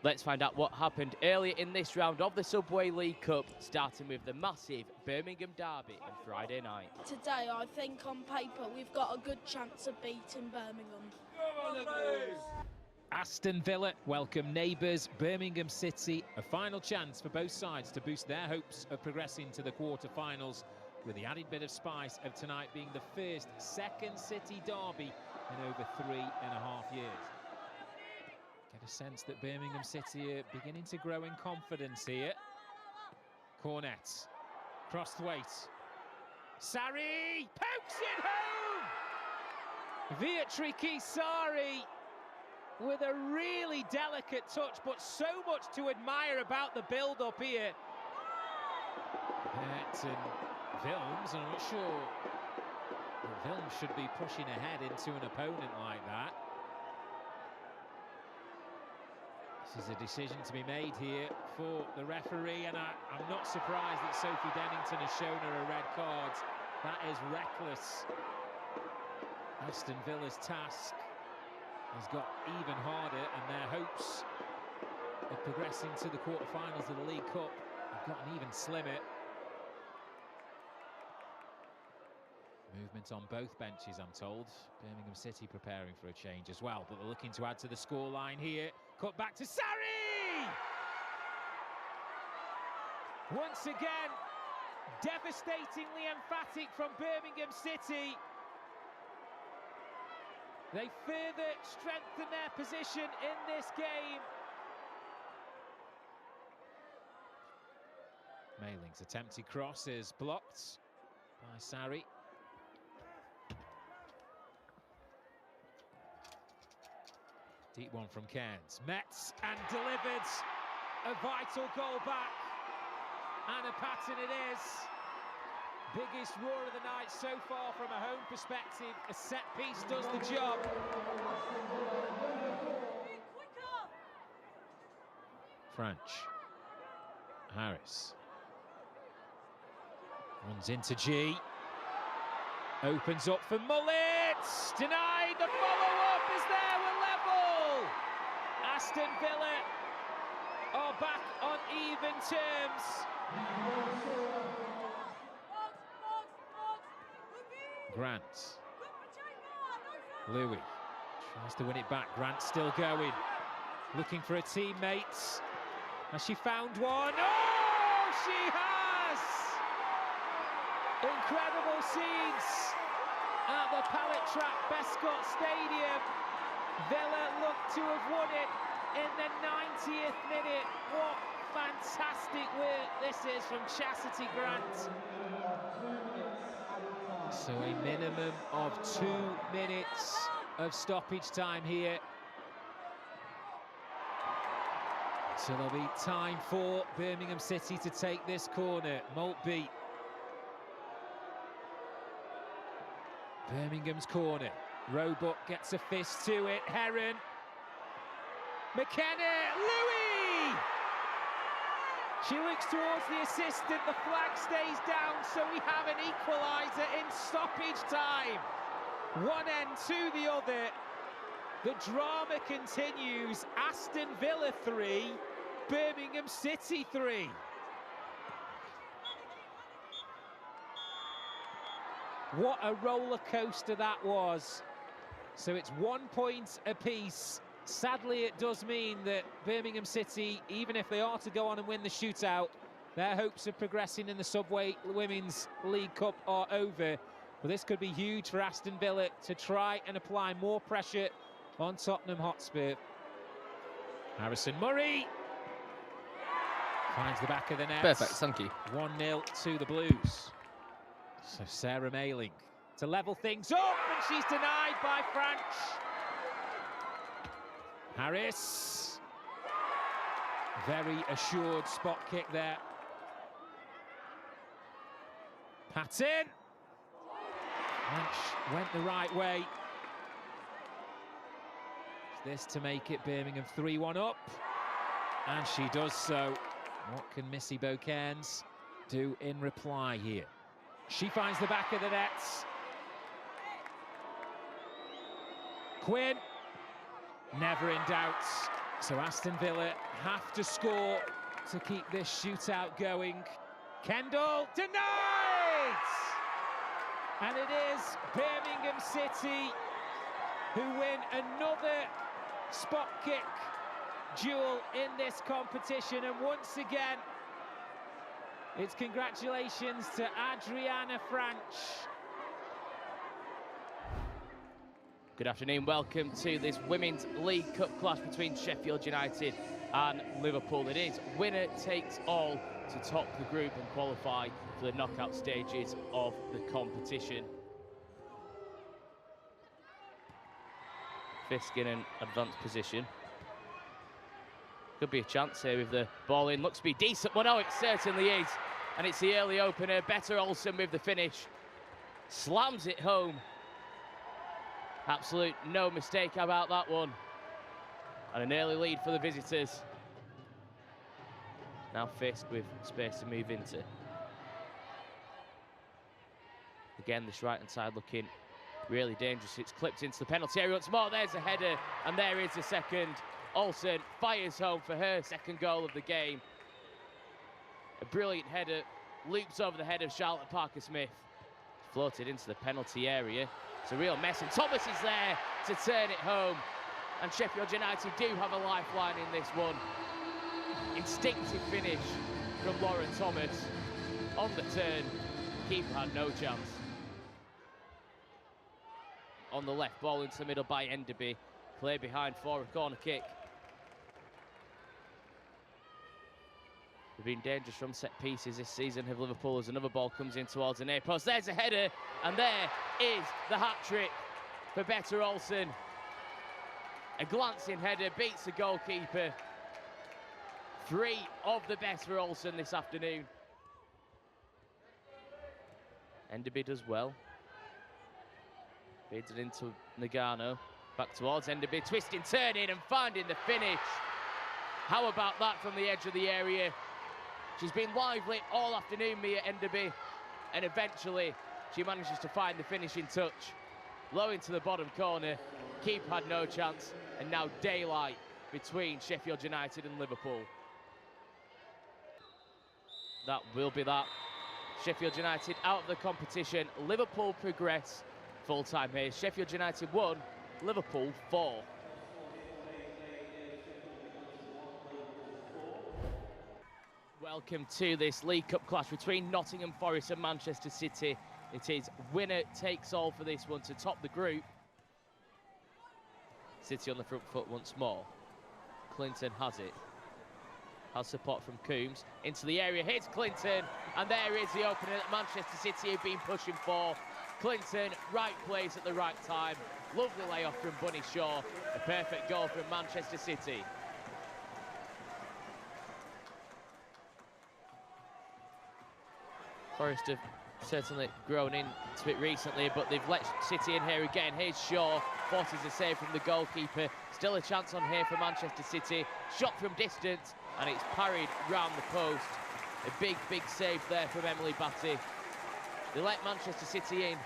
Let's find out what happened earlier in this round of the Subway League Cup, starting with the massive Birmingham derby on Friday night. Today, I think on paper, we've got a good chance of beating Birmingham. Aston Villa welcome neighbours Birmingham City. A final chance for both sides to boost their hopes of progressing to the quarter-finals, with the added bit of spice of tonight being the first second City derby in over 3.5 years. Get a sense that Birmingham City are beginning to grow in confidence here. Cornet, crossed weight. Sarri pokes it home! Beatrice Sarri with a really delicate touch, but so much to admire about the build-up here. And Wilms, and I'm not sure that Wilms should be pushing ahead into an opponent like that. This is a decision to be made here for the referee, and I'm not surprised that Sophie Dennington has shown her a red card. That is reckless. Aston Villa's task has got even harder, and their hopes of progressing to the quarter-finals of the League Cup have gotten even slimmer. Movement on both benches, I'm told. Birmingham City preparing for a change as well, but they're looking to add to the scoreline here. Cut back to Sarri! Once again, devastatingly emphatic from Birmingham City. They further strengthen their position in this game. Mayling's attempted cross is blocked by Sarri. Deep one from Cairns. Metz and delivered a vital goal back. And a pattern it is. Biggest roar of the night so far from a home perspective. A set piece does the job. French. Harris. Runs into G. Opens up for Mullet. Denied. The follow-up is there. We're level. Aston Villa are back on even terms. Grant. Louis tries to win it back. Grant still going. Looking for a teammate. Has she found one? Oh, she has! Incredible scenes at the Pallet Track Bescott Stadium. Villa look to have won it in the 90th minute. What fantastic work this is from Chastity Grant. So a minimum of 2 minutes of stoppage time here. So there'll be time for Birmingham City to take this corner. Maltby. Birmingham's corner. Roebuck gets a fist to it. Heron. McKenna. Louis! She looks towards the assistant. The flag stays down, so we have an equaliser in stoppage time. One end to the other. The drama continues. Aston Villa 3, Birmingham City 3. What a roller coaster that was. So it's 1 point apiece. Sadly, it does mean that Birmingham City, even if they are to go on and win the shootout, their hopes of progressing in the Subway Women's League Cup are over. But this could be huge for Aston Villa to try and apply more pressure on Tottenham Hotspur. Harrison Murray finds the back of the net. Perfect, thank you. 1-0 to the Blues. So Sarah Mayling to level things up, and she's denied by French. Harris. Very assured spot kick there. Patton. French went the right way. Is this to make it Birmingham 3-1 up? And she does so. What can Missy Beaucairns do in reply here? She finds the back of the nets. Quinn. Never in doubt. So Aston Villa have to score to keep this shootout going. Kendall denied! And it is Birmingham City who win another spot kick duel in this competition. And once again, it's congratulations to Adriana Franch. Good afternoon, welcome to this Women's League Cup clash between Sheffield United and Liverpool. It is winner takes all to top the group and qualify for the knockout stages of the competition. Fisk in an advanced position. Could be a chance here with the ball in. Looks to be decent. Well, no, it certainly is. And it's the early opener. Better Olsen with the finish. Slams it home. Absolute no mistake about that one. And an early lead for the visitors. Now Fisk with space to move into. Again, this right-hand side looking really dangerous. It's clipped into the penalty area once more. There's a header, and there is the second. Olsen fires home for her second goal of the game. A brilliant header, loops over the head of Charlotte Parker-Smith. Floated into the penalty area. It's a real mess, and Thomas is there to turn it home. And Sheffield United do have a lifeline in this one. Instinctive finish from Lauren Thomas. On the turn, keeper had no chance. On the left, ball into the middle by Enderby. Play behind for a corner kick. They've been dangerous from set pieces this season, have Liverpool, as another ball comes in towards the near post. There's a header, and there is the hat-trick for Better Olsen. A glancing header beats the goalkeeper. 3 of the best for Olsen this afternoon. Enderby does well. Feeds it into Nagano. Back towards Enderby, twisting, turning and finding the finish. How about that from the edge of the area? She's been lively all afternoon, Mia Enderby, and eventually she manages to find the finishing touch. Low into the bottom corner, keeper had no chance, and now daylight between Sheffield United and Liverpool. That will be that. Sheffield United out of the competition. Liverpool progress full-time here. Sheffield United 1, Liverpool 4. Welcome to this League Cup clash between Nottingham Forest and Manchester City. It is winner takes all for this one to top the group. City on the front foot once more. Clinton has it. Has support from Coombs. Into the area, hits Clinton. And there is the opener that Manchester City have been pushing for. Clinton, right place at the right time. Lovely layoff from Bunny Shaw. A perfect goal from Manchester City. Forest have certainly grown into it recently, but they've let City in here again. Here's Shaw, forces a save from the goalkeeper. Still a chance on here for Manchester City. Shot from distance, and it's parried round the post. A big, big save there from Emily Batty. They let Manchester City in.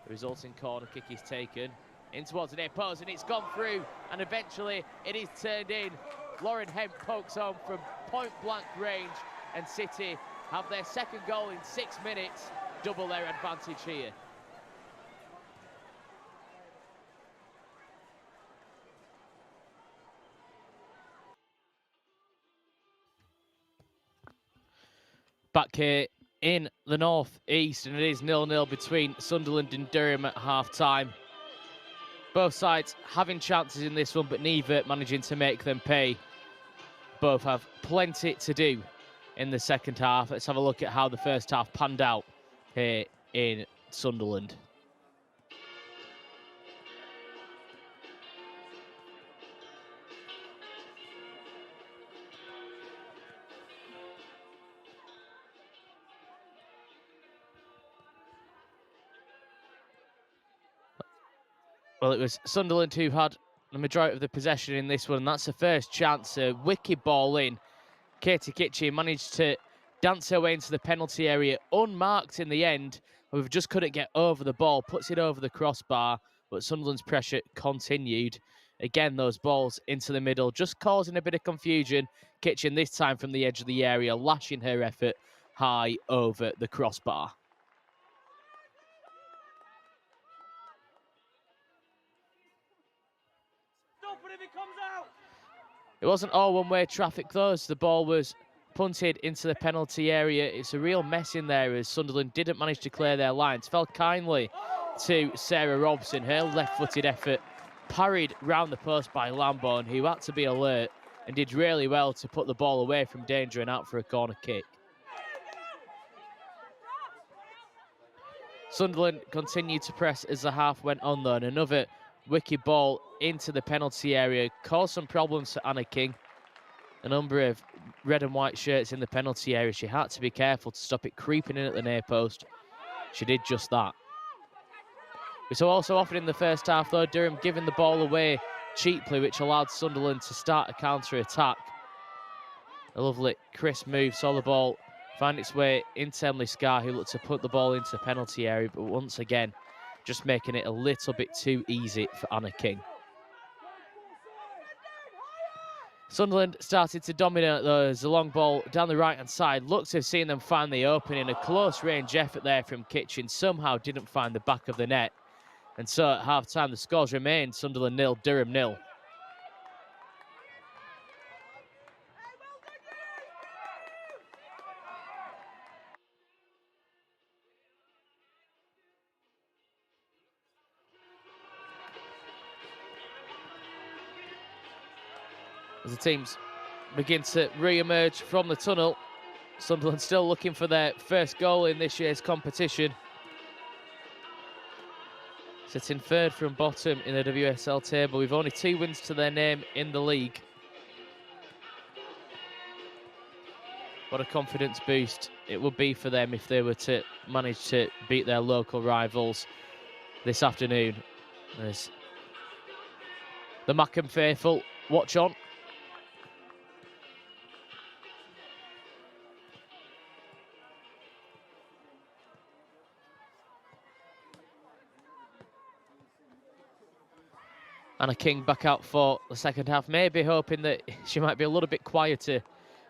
The resulting corner kick is taken in towards the near post, and it's gone through, and eventually it is turned in. Lauren Hemp pokes home from point-blank range, and City have their second goal in 6 minutes, double their advantage here. Back here in the north-east, and it is 0-0 between Sunderland and Durham at half-time. Both sides having chances in this one, but neither managing to make them pay. Both have plenty to do in the second half. Let's have a look at how the first half panned out here in Sunderland. Well, it was Sunderland who had the majority of the possession in this one, and that's the first chance. A wicked ball in. Katie Kitchen managed to dance her way into the penalty area, unmarked in the end. We just couldn't get over the ball, puts it over the crossbar, but Sunderland's pressure continued. Again, those balls into the middle, just causing a bit of confusion. Kitchen this time from the edge of the area, lashing her effort high over the crossbar. Stop it if it comes out. It wasn't all one-way traffic though, as the ball was punted into the penalty area. It's a real mess in there as Sunderland didn't manage to clear their lines. Fell kindly to Sarah Robson. Her left-footed effort parried round the post by Lambourne, who had to be alert and did really well to put the ball away from danger and out for a corner kick. Sunderland continued to press as the half went on though, and another wicked ball into the penalty area caused some problems for Anna King. A number of red and white shirts in the penalty area. She had to be careful to stop it creeping in at the near post. She did just that. We saw also often in the first half though, Durham giving the ball away cheaply, which allowed Sunderland to start a counter-attack. A lovely crisp move, saw the ball find its way into Emily Scarr, who looked to put the ball into the penalty area, but once again, just making it a little bit too easy for Anna King. Sunderland started to dominate though as the long ball down the right-hand side. Looks to have seen them find the opening. A close-range effort there from Kitchen. Somehow didn't find the back of the net. And so at half-time, the scores remained Sunderland 0, Durham 0. As the teams begin to re-emerge from the tunnel, Sunderland still looking for their first goal in this year's competition. Sitting third from bottom in the WSL table with only 2 wins to their name in the league. What a confidence boost it would be for them if they were to manage to beat their local rivals this afternoon. As the Mackham faithful watch on. Anna King back out for the second half, maybe hoping that she might be a little bit quieter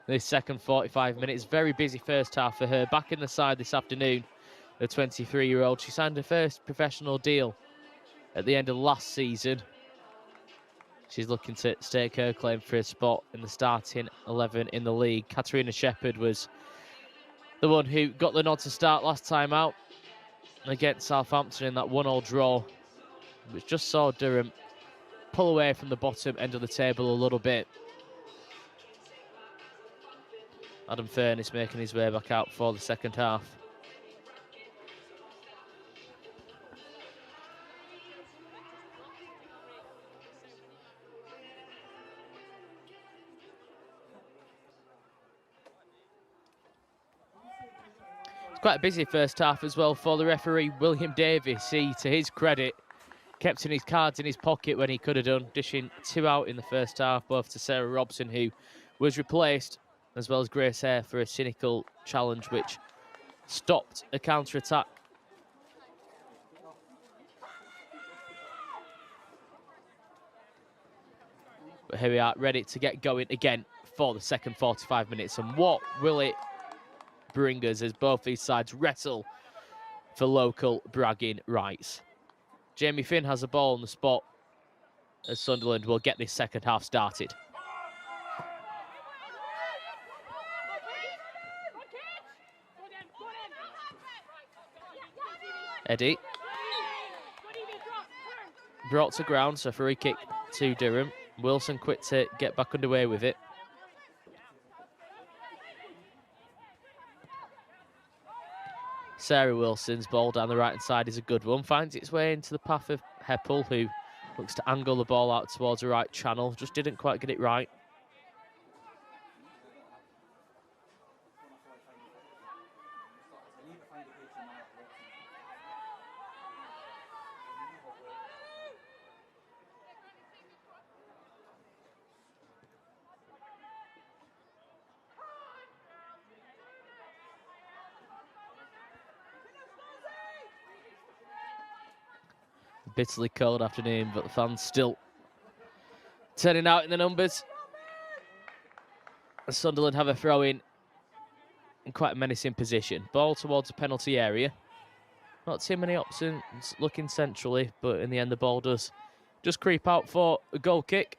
this second 45 minutes. Very busy first half for her. Back in the side this afternoon, the 23-year-old. She signed her first professional deal at the end of last season. She's looking to stake her claim for a spot in the starting 11 in the league. Katarina Shepherd was the one who got the nod to start last time out against Southampton in that 1-1 draw, which just saw Durham pull away from the bottom end of the table a little bit. Adam Furness making his way back out for the second half. It's quite a busy first half as well for the referee, William Davis. He, to his credit, kept in his cards in his pocket when he could have done, dishing 2 out in the first half, both to Sarah Robson, who was replaced, as well as Grace Hare for a cynical challenge, which stopped a counter-attack. But here we are, ready to get going again for the second 45 minutes. And what will it bring us as both these sides wrestle for local bragging rights? Jamie Finn has a ball on the spot as Sunderland will get this second half started. Eddie. Brought to ground, so free kick to Durham. Wilson quick to get back underway with it. Sarah Wilson's ball down the right-hand side is a good one. Finds its way into the path of Heppel, who looks to angle the ball out towards the right channel. Just didn't quite get it right. Bitterly cold afternoon, but the fans still Turning out in the numbers. Sunderland have a throw in quite a menacing position. Ball towards the penalty area. Not too many options looking centrally, but in the end the ball does just creep out for a goal kick.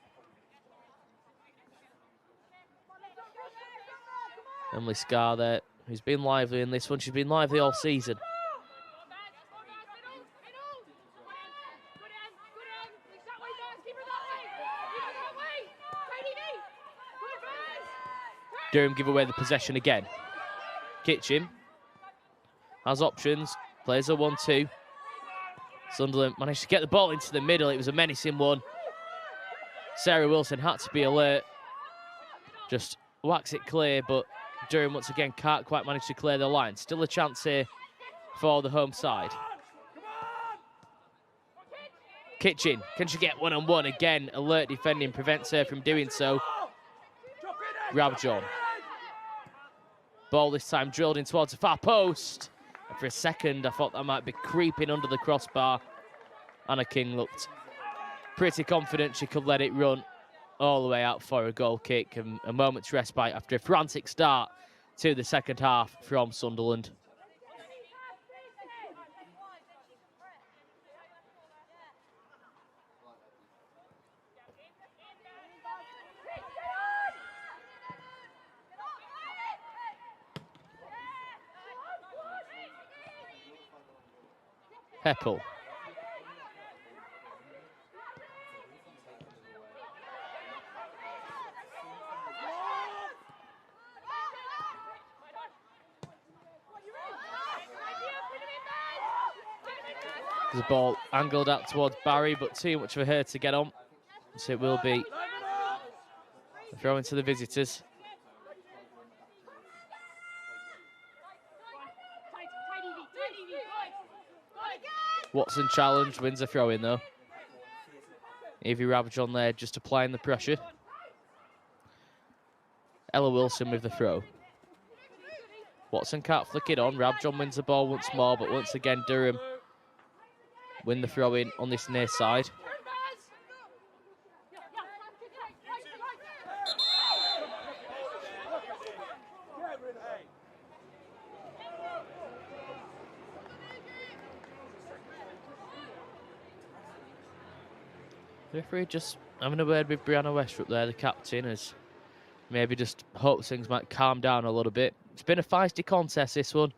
Emily Scarr there, who's been lively in this one. She's been lively all season. Durham give away the possession again. Kitchen has options, plays a 1-2. Sunderland managed to get the ball into the middle. It was a menacing one. Sarah Wilson had to be alert. Just whacks it clear, but Durham once again can't quite manage to clear the line. Still a chance here for the home side. Kitchen, can she get one-on-one? Again, alert defending prevents her from doing so. Rabjon. Ball this time drilled in towards the far post. And for a second, I thought that might be creeping under the crossbar. Anna King looked pretty confident she could let it run all the way out for a goal kick. And a moment's respite after a frantic start to the second half from Sunderland. Heppel. There's a ball angled out towards Barry, but too much for her to get on. So it will be a throw into the visitors. Watson challenged, wins a throw in though. Evie Rabjon there just applying the pressure. Ella Wilson with the throw. Watson can't flick it on. Rabjon wins the ball once more, but once again Durham win the throw in on this near side. The referee just having a word with Brianna Westbrook there, the captain, as maybe just hopes things might calm down a little bit. It's been a feisty contest, this one.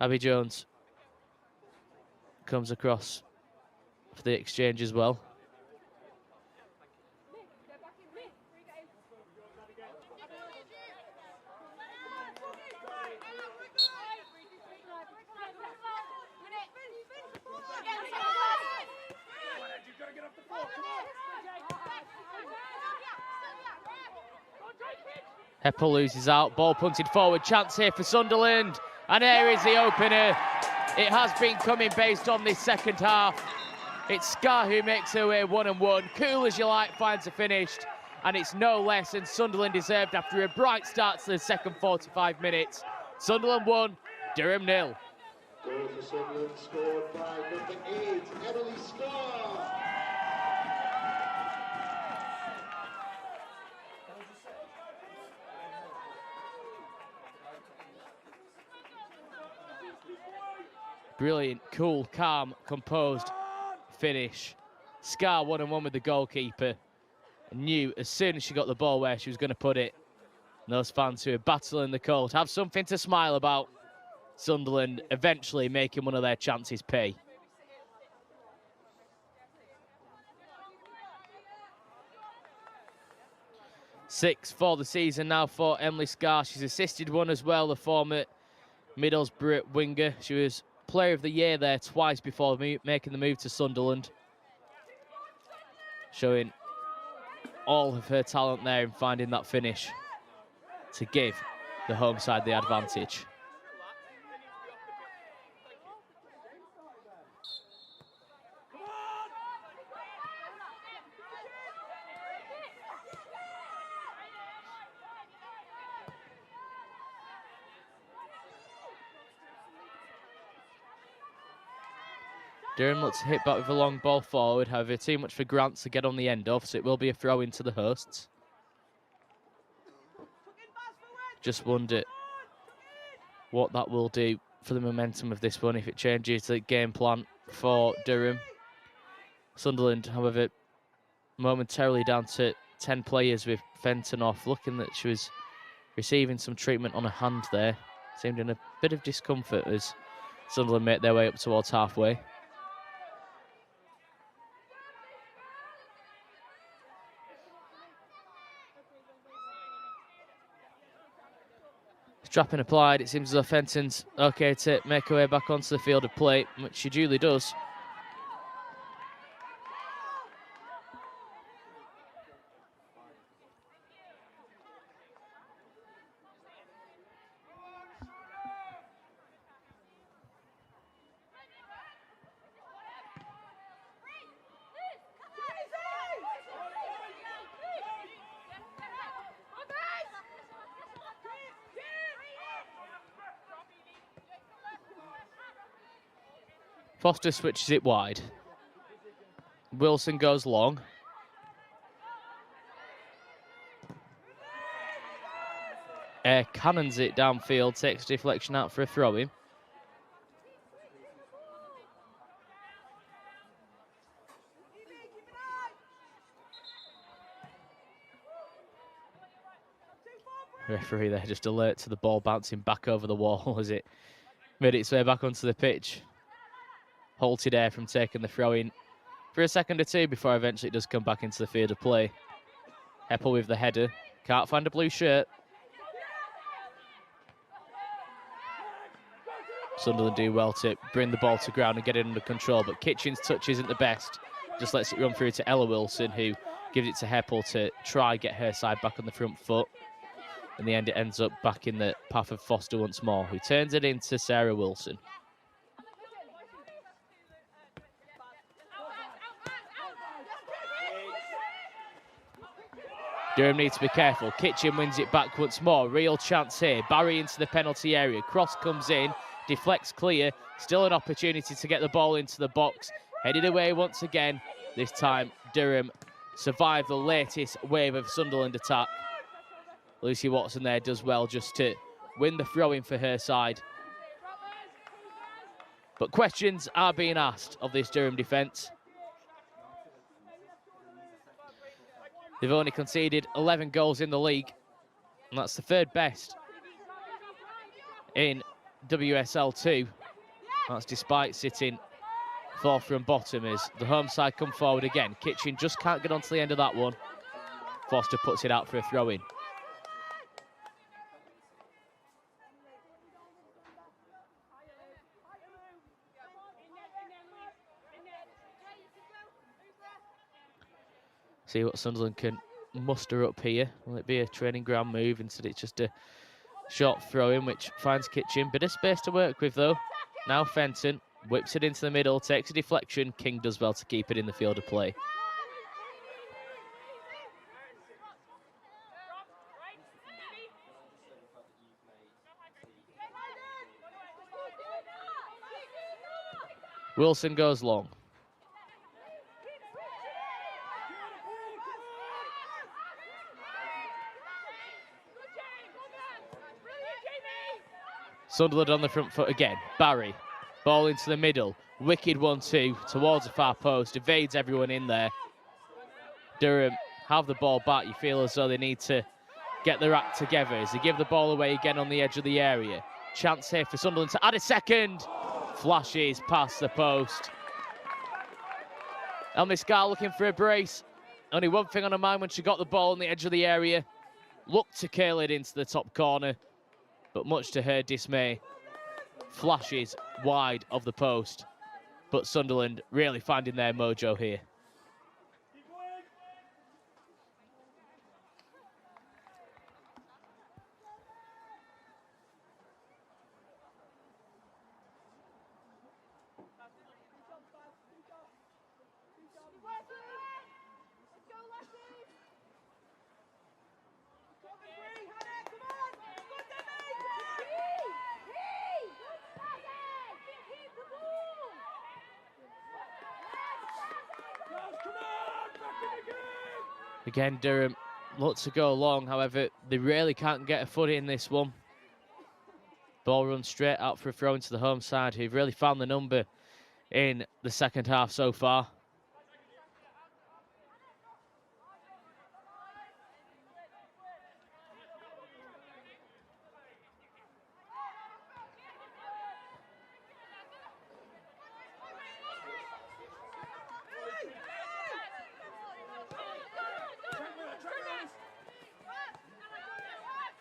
Abby Jones comes across for the exchange as well. Heppel loses out, ball punted forward, chance here for Sunderland, and here is the opener. It has been coming based on this second half. It's Scarr who makes her way 1-1. Cool as you like finds a finished, and it's no less than Sunderland deserved after a bright start to the second 45 minutes. Sunderland 1, Durham 0. Goal for Sunderland scored by number 8, Emily Scarr. Brilliant, cool, calm, composed finish. Scarr 1-1 with the goalkeeper. Knew as soon as she got the ball where she was going to put it. And those fans who are battling the cold have something to smile about. Sunderland eventually making one of their chances pay. Six for the season now for Emily Scarr. She's assisted one as well, the former Middlesbrough winger. She was Player of the Year there twice before making the move to Sunderland. Showing all of her talent there in finding that finish to give the home side the advantage. Durham looks to hit back with a long ball forward, however too much for Grant to get on the end of, so it will be a throw into the hosts. Just wonder what that will do for the momentum of this one, if it changes the game plan for Durham. Sunderland, however, momentarily down to 10 players with Fenton off, looking that she was receiving some treatment on her hand there. Seemed in a bit of discomfort as Sunderland make their way up towards halfway. Strapping applied, it seems as though Fenton's okay to make her way back onto the field of play, which she duly does. Foster switches it wide. Wilson goes long. Cannons it downfield, takes deflection out for a throw-in. Referee there just alert to the ball bouncing back over the wall as it made its way back onto the pitch. Halted air from taking the throw-in for a second or two before eventually it does come back into the field of play. Heppel with the header. Can't find a blue shirt. Sunderland do well to bring the ball to ground and get it under control, but Kitchen's touch isn't the best. Just lets it run through to Ella Wilson, who gives it to Heppel to try get her side back on the front foot. In the end, it ends up back in the path of Foster once more, who turns it into Sarah Wilson. Durham needs to be careful. Kitchen wins it back once more. Real chance here. Barry into the penalty area. Cross comes in. Deflects clear. Still an opportunity to get the ball into the box. Headed away once again. This time, Durham survived the latest wave of Sunderland attack. Lucy Watson there does well just to win the throw-in for her side. But questions are being asked of this Durham defence. They've only conceded 11 goals in the league, and that's the third best in WSL2. That's despite sitting fourth from bottom as the home side come forward again. Kitchen just can't get onto the end of that one. Foster puts it out for a throw-in. See what Sunderland can muster up here. Will it be a training ground move? Instead, it's just a short throw-in, which finds Kitchen. Bit of space to work with, though. Now Fenton whips it into the middle, takes a deflection. King does well to keep it in the field of play. Wilson goes long. Sunderland on the front foot again. Barry, ball into the middle. Wicked 1-2 towards the far post. Evades everyone in there. Durham have the ball back. You feel as though they need to get their act together as they give the ball away again on the edge of the area. Chance here for Sunderland to add a second. Flashes past the post. Elmi Scar looking for a brace. Only one thing on her mind when she got the ball on the edge of the area. Looked to curl it into the top corner. But much to her dismay, flashes wide of the post. But Sunderland really finding their mojo here. Again, Durham look to go long, however, they really can't get a foot in this one. Ball runs straight out for a throw into the home side, who've really found the number in the second half so far.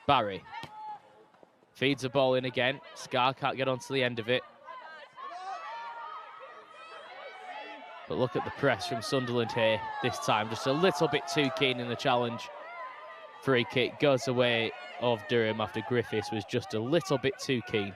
Barry feeds the ball in again. Scar can't get onto the end of it. But look at the press from Sunderland here this time. Just a little bit too keen in the challenge. Free kick goes away of Durham after Griffiths was just a little bit too keen.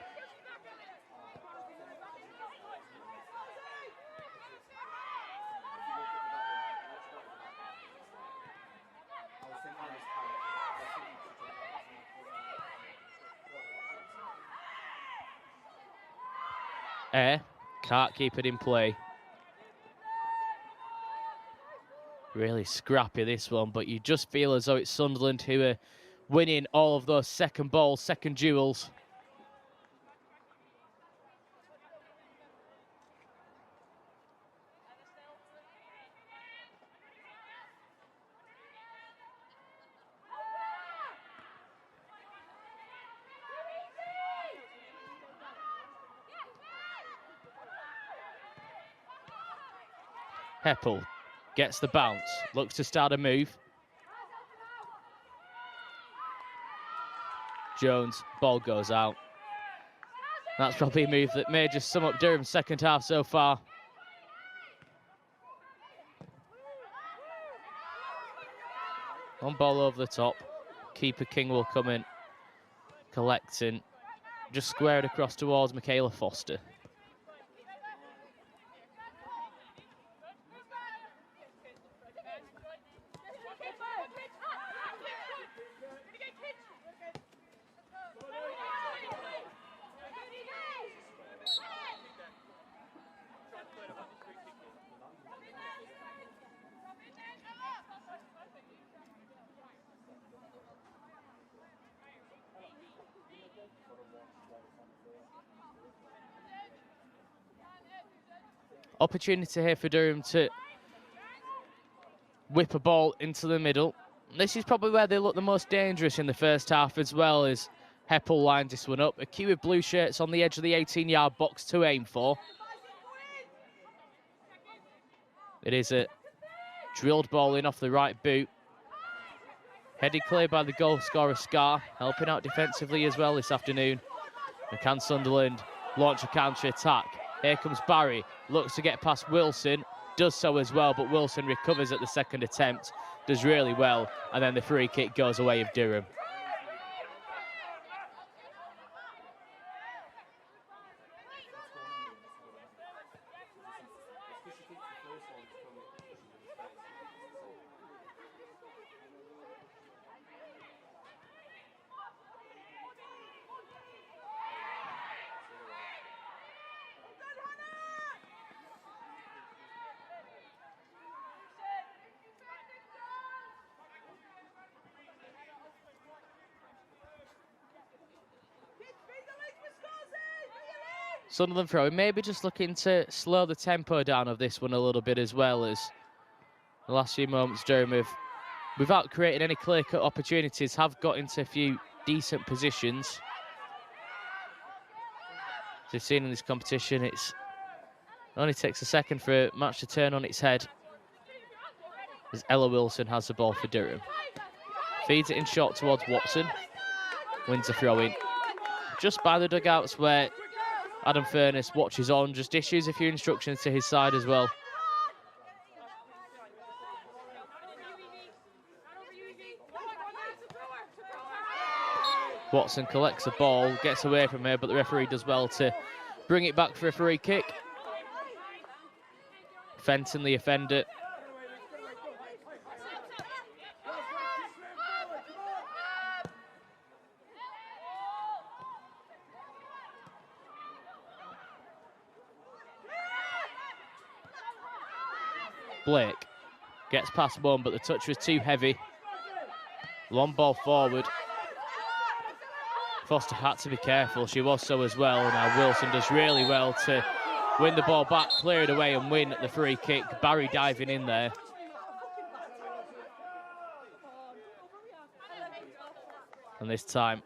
Air can't keep it in play. Really scrappy this one, but you just feel as though it's Sunderland who are winning all of those second balls, second duels. Heppel gets the bounce, looks to start a move. Jones, ball goes out. That's probably a move that may just sum up Durham's second half so far. One ball over the top. Keeper King will come in, collecting, just squared across towards Michaela Foster. Opportunity here for Durham to whip a ball into the middle. This is probably where they look the most dangerous in the first half as well, as Heppel lines this one up. A queue of blue shirts on the edge of the 18-yard box to aim for. It is a drilled ball in off the right boot. Headed clear by the goal scorer Scar, helping out defensively as well this afternoon. And can Sunderland launch a counter-attack? Here comes Barry, looks to get past Wilson, does so as well, but Wilson recovers at the second attempt, does really well, and then the free kick goes away of Durham. Sunderland throwing, maybe just looking to slow the tempo down of this one a little bit as well, as the last few moments Durham have, without creating any clear-cut opportunities, have got into a few decent positions. As we've seen in this competition, it only takes a second for a match to turn on its head, as Ella Wilson has the ball for Durham. Feeds it in short towards Watson, wins a throw-in. Just by the dugouts where Adam Furness watches on, just issues a few instructions to his side as well. Watson collects the ball, gets away from her, but the referee does well to bring it back for a free kick. Fenton, the offender. Blake Gets past one, but the touch was too heavy. Long ball forward. Foster had to be careful. She was so as well. Now Wilson does really well to win the ball back, clear it away and win the free kick. Barry diving in there. And this time,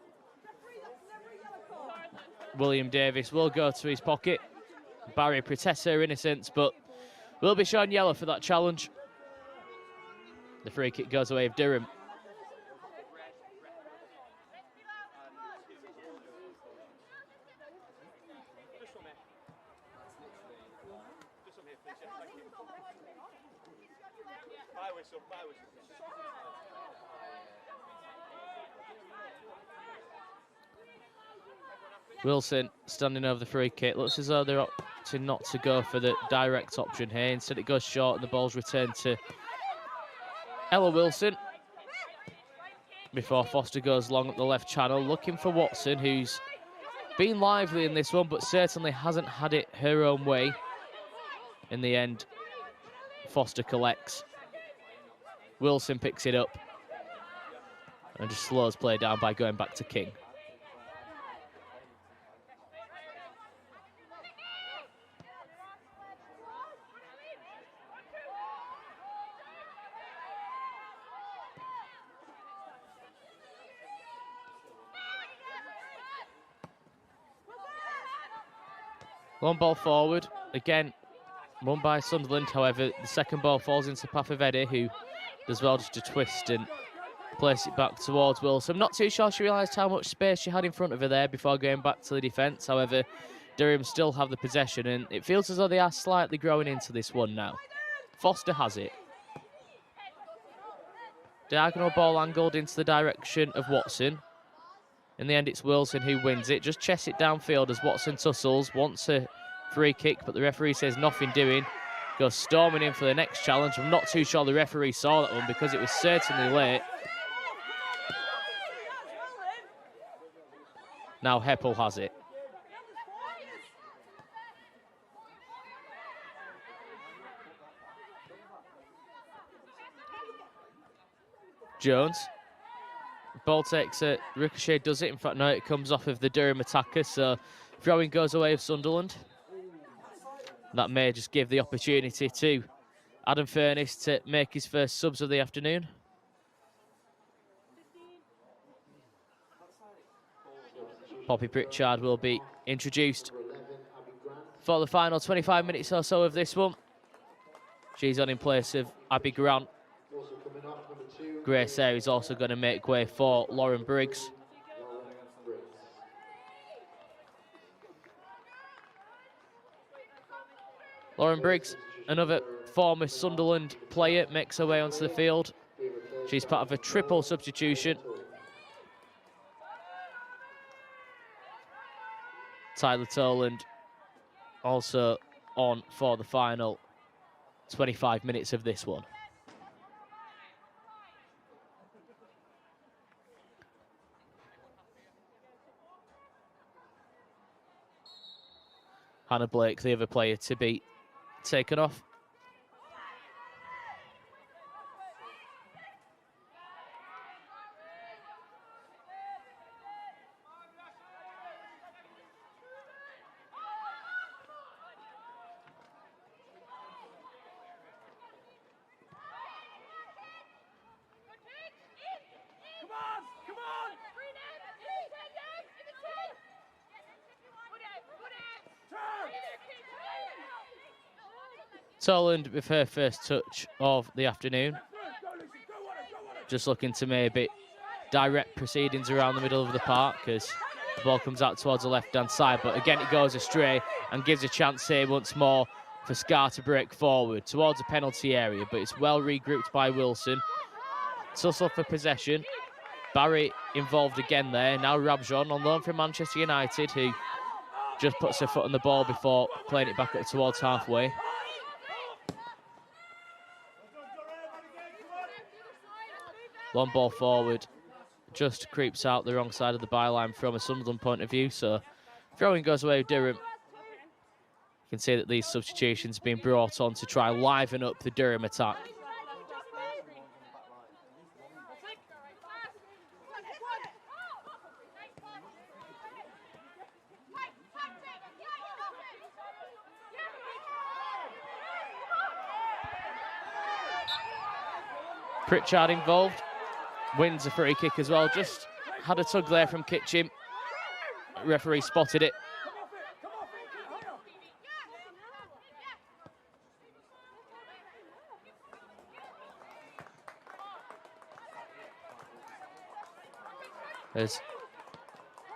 William Davis will go to his pocket. Barry protests her innocence, but will be shown yellow for that challenge. The free kick goes away of Durham. Wilson standing over the free kick. Looks as though they're opting not to go for the direct option here. Instead it goes short and the ball's returned to Ella Wilson. Before Foster goes long up the left channel, looking for Watson, who's been lively in this one, but certainly hasn't had it her own way. In the end, Foster collects. Wilson picks it up and just slows play down by going back to King. One ball forward, again, won by Sunderland. However, the second ball falls into the path of Eddie, who does well just to twist and place it back towards Wilson. I'm not too sure she realised how much space she had in front of her there before going back to the defence. However, Durham still have the possession, and it feels as though they are slightly growing into this one now. Foster has it. Diagonal ball angled into the direction of Watson. In the end, it's Wilson who wins it. Just chests it downfield as Watson tussles, wants a free kick, but the referee says nothing doing. Goes storming in for the next challenge. I'm not too sure the referee saw that one because it was certainly late. Now Heppel has it. Jones. Ball takes a ricochet, does it? In fact, no, it comes off of the Durham attacker, so throwing goes away of Sunderland. That may just give the opportunity to Adam Furness to make his first subs of the afternoon. Poppy Pritchard will be introduced for the final 25 minutes or so of this one. She's on in place of Abby Grant. Grace Eyre is also going to make way for Lauren Briggs. Lauren Briggs, another former Sunderland player, makes her way onto the field. She's part of a triple substitution. Tyler Toland also on for the final 25 minutes of this one. Hannah Blake, the other player to be taken off. Toland with her first touch of the afternoon. Just looking to maybe direct proceedings around the middle of the park as the ball comes out towards the left-hand side. But again, it goes astray and gives a chance here once more for Scar to break forward towards the penalty area. But it's well regrouped by Wilson. Tussle for possession. Barry involved again there. Now Rabjon on loan from Manchester United, who just puts her foot on the ball before playing it back up towards halfway. Long ball forward, just creeps out the wrong side of the byline from a Sunderland point of view, so throwing goes away with Durham. You can see that these substitutions have been brought on to try and liven up the Durham attack. Pritchard involved, wins a free kick as well. Just had a tug there from Kitchen. Referee spotted it.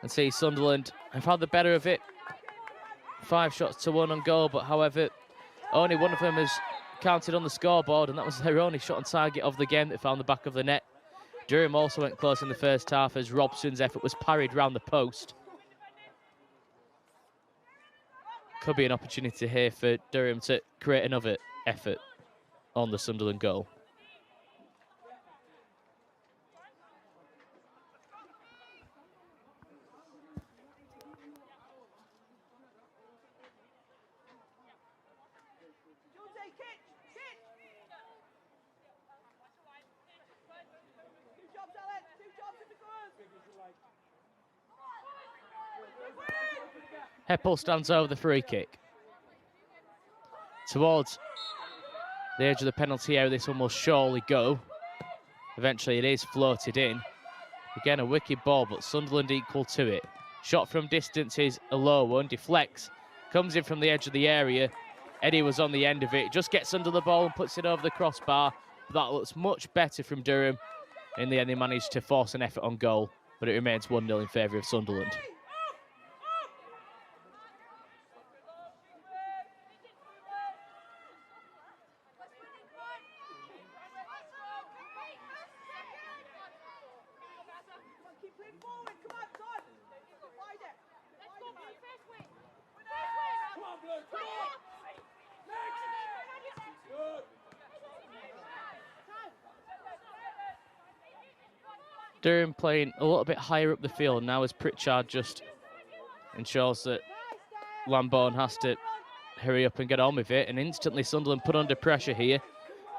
And see Sunderland have had the better of it. 5 shots to 1 on goal, but however, only one of them has counted on the scoreboard, and that was their only shot on target of the game that found the back of the net. Durham also went close in the first half as Robson's effort was parried round the post. Could be an opportunity here for Durham to create another effort on the Sunderland goal. Heppel stands over the free kick. Towards the edge of the penalty area, this one will surely go. Eventually it is floated in. Again, a wicked ball, but Sunderland equal to it. Shot from distance is a low one, deflects, comes in from the edge of the area. Eddie was on the end of it, just gets under the ball and puts it over the crossbar. That looks much better from Durham. In the end, they managed to force an effort on goal, but it remains 1-0 in favour of Sunderland. Durham playing a little bit higher up the field now as Pritchard just ensures that Lambourne has to hurry up and get on with it, and instantly Sunderland put under pressure here.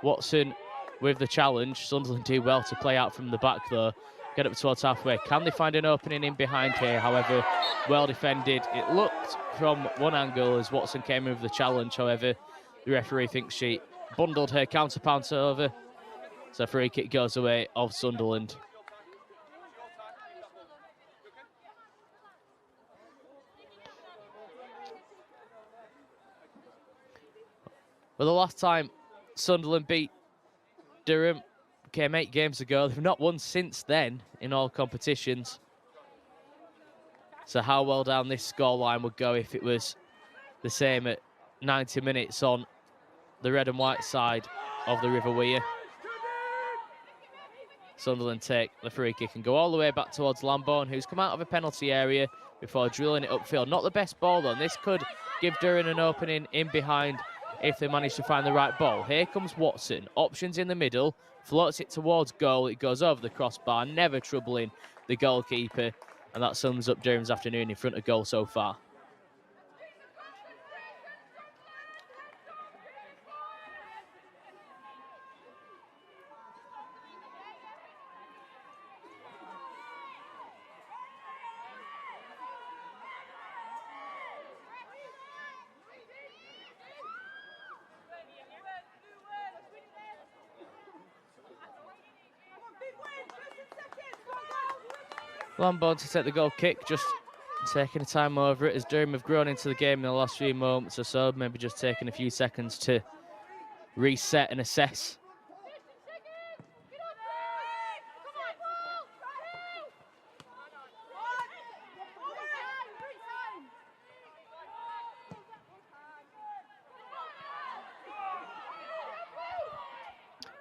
Watson with the challenge. Sunderland do well to play out from the back though. Get up towards halfway. Can they find an opening in behind here? However, well defended. It looked from one angle as Watson came in with the challenge. However, the referee thinks she bundled her counterpart over. So free kick goes away of Sunderland. Well, the last time Sunderland beat Durham came 8 games ago. They've not won since then in all competitions. So how well down this scoreline would go if it was the same at 90 minutes on the red and white side of the River Wear. Sunderland take the free kick and go all the way back towards Lambourne, who's come out of a penalty area before drilling it upfield. Not the best ball though, and this could give Durham an opening in behind if they manage to find the right ball. Here comes Watson, options in the middle, floats it towards goal, it goes over the crossbar, never troubling the goalkeeper, and that sums up Durham's afternoon in front of goal so far. Lambourne to take the goal kick, just taking a time over it as Durham have grown into the game in the last few moments or so, maybe just taking a few seconds to reset and assess.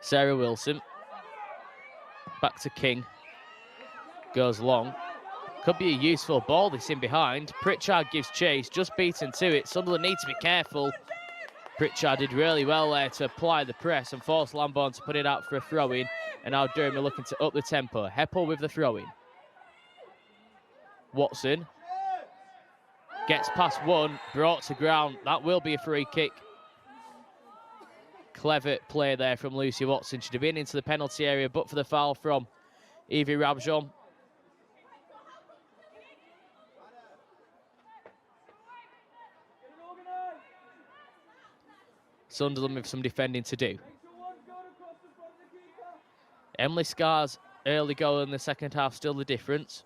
Sarah Wilson, back to King. Goes long. Could be a useful ball, this in behind. Pritchard gives chase, just beaten to it. Sunderland need to be careful. Pritchard did really well there to apply the press and force Lambourne to put it out for a throw-in. And now Durham are looking to up the tempo. Heppel with the throw-in. Watson gets past one, brought to ground. That will be a free kick. Clever play there from Lucy Watson. Should have been into the penalty area, but for the foul from Evie Rabjon. Sunderland with some defending to do. Emily Scar's early goal in the second half still the difference.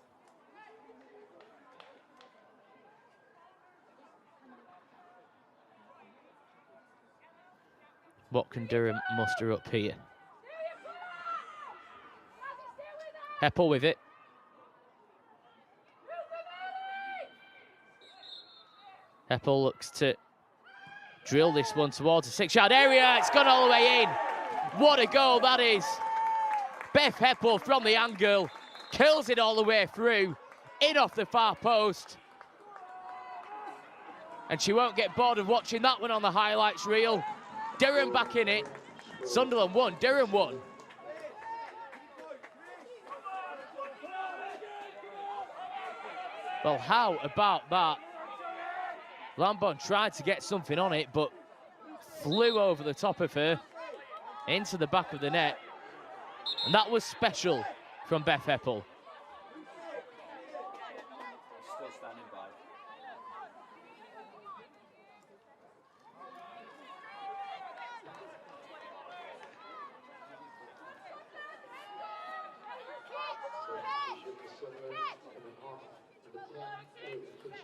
What can Durham muster up here? Heppel with it. Heppel looks to drill this one towards the 6-yard area. It's gone all the way in. What a goal that is. Beth Heppel from the angle. Kills it all the way through. In off the far post. And she won't get bored of watching that one on the highlights reel. Durham back in it. Sunderland 1, Durham 1. Well, how about that? Lambon tried to get something on it, but flew over the top of her into the back of the net. And that was special from Beth Heppel. Still standing by.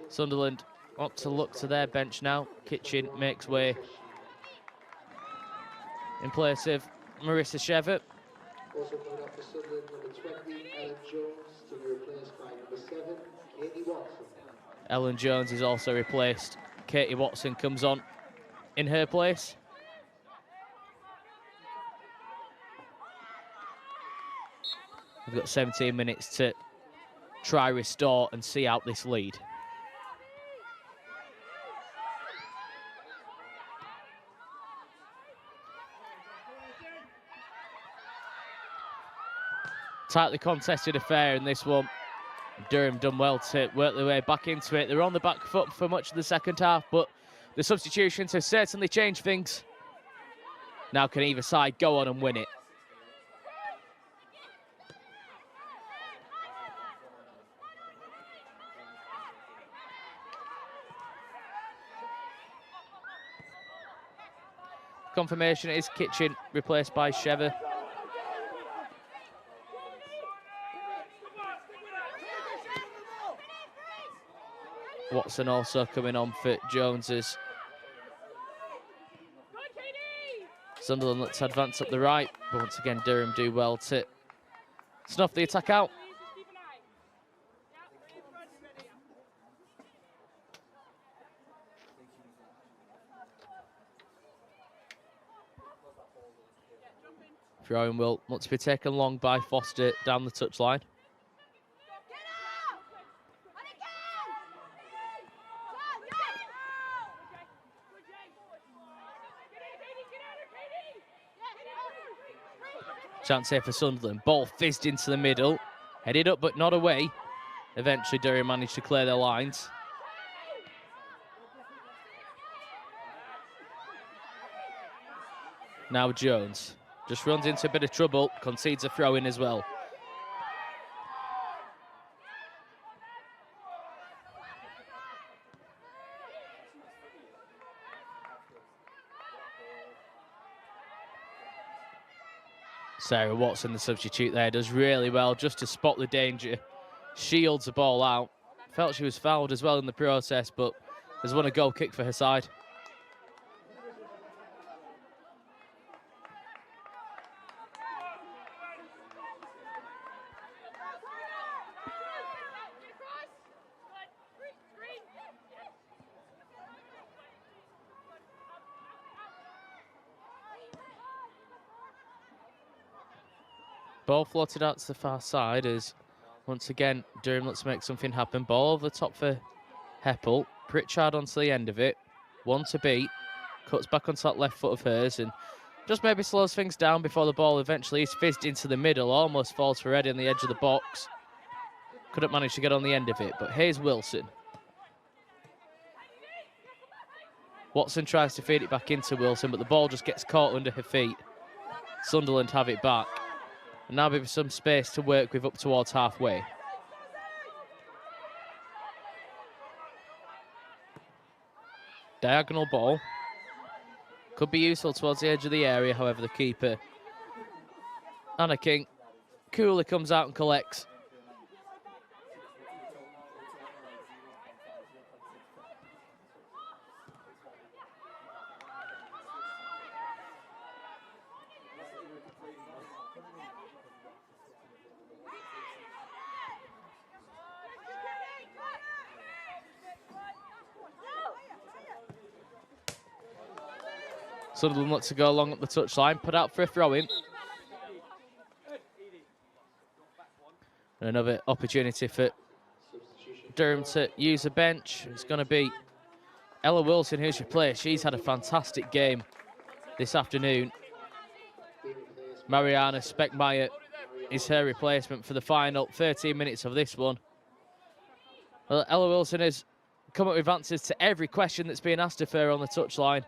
Sunderland want to look to their bench now. Kitchen makes way in place of Marissa Shever. Also coming off for Sunderland, number 20, Ellen Jones, to be replaced by number 7, Katie Watson. Ellen Jones is also replaced. Katie Watson comes on in her place. We've got 17 minutes to try restore and see out this lead. Tightly contested affair in this one. Durham done well to work their way back into it. They were on the back foot for much of the second half, but the substitutions have certainly changed things. Now can either side go on and win it? Confirmation is Kitchen replaced by Shever. Watson also coming on for Joneses. Sunderland looks to advance up the right, but once again Durham do well to snuff the attack out. Throwing will want to be taken long by Foster down the touchline. Chance here for Sunderland. Ball fizzed into the middle. Headed up but not away. Eventually Durham managed to clear their lines. Now Jones just runs into a bit of trouble. Concedes a throw in as well. Sarah Watson, the substitute there, does really well just to spot the danger. Shields the ball out. Felt she was fouled as well in the process, but has won a goal kick for her side. Ball floated out to the far side as, once again, Durham looks to make something happen. Ball over the top for Heppel. Pritchard onto the end of it. One to beat. Cuts back onto that left foot of hers and just maybe slows things down before the ball eventually is fizzed into the middle. Almost falls for Eddie on the edge of the box. Couldn't manage to get on the end of it, but here's Wilson. Watson tries to feed it back into Wilson, but the ball just gets caught under her feet. Sunderland have it back. And now with some space to work with up towards halfway. Diagonal ball. Could be useful towards the edge of the area, however the keeper, Anna King, coolly comes out and collects. Sunderland looks to go along up the touchline, put out for a throw-in. Another opportunity for Durham to use a bench. It's going to be Ella Wilson who's replaced. She's had a fantastic game this afternoon. Mariana Speckmeyer is her replacement for the final 13 minutes of this one. Well, Ella Wilson has come up with answers to every question that's being asked of her on the touchline.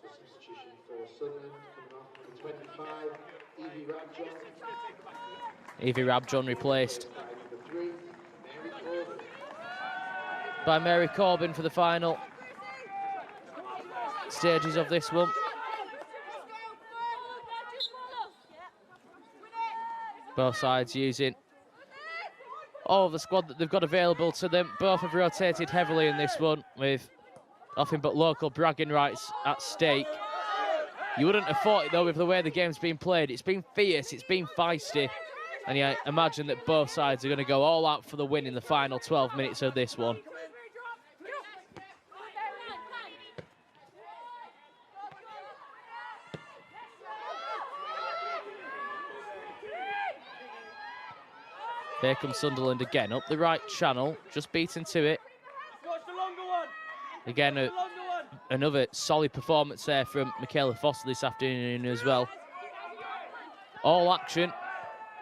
Substitution for Sunderland coming off number 25, Evie Rabjohn. Evie Rabjohn replaced By number 3, Mary Corbin. by Mary Corbin for the final stages of this one. Both sides using all of the squad that they've got available to them. Both have rotated heavily in this one with nothing but local bragging rights at stake. You wouldn't have thought it though with the way the game's been played. It's been fierce, it's been feisty. And I imagine that both sides are going to go all out for the win in the final 12 minutes of this one. Here comes Sunderland again, up the right channel, just beaten to it. Again, another solid performance there from Michaela Foster this afternoon as well. All action,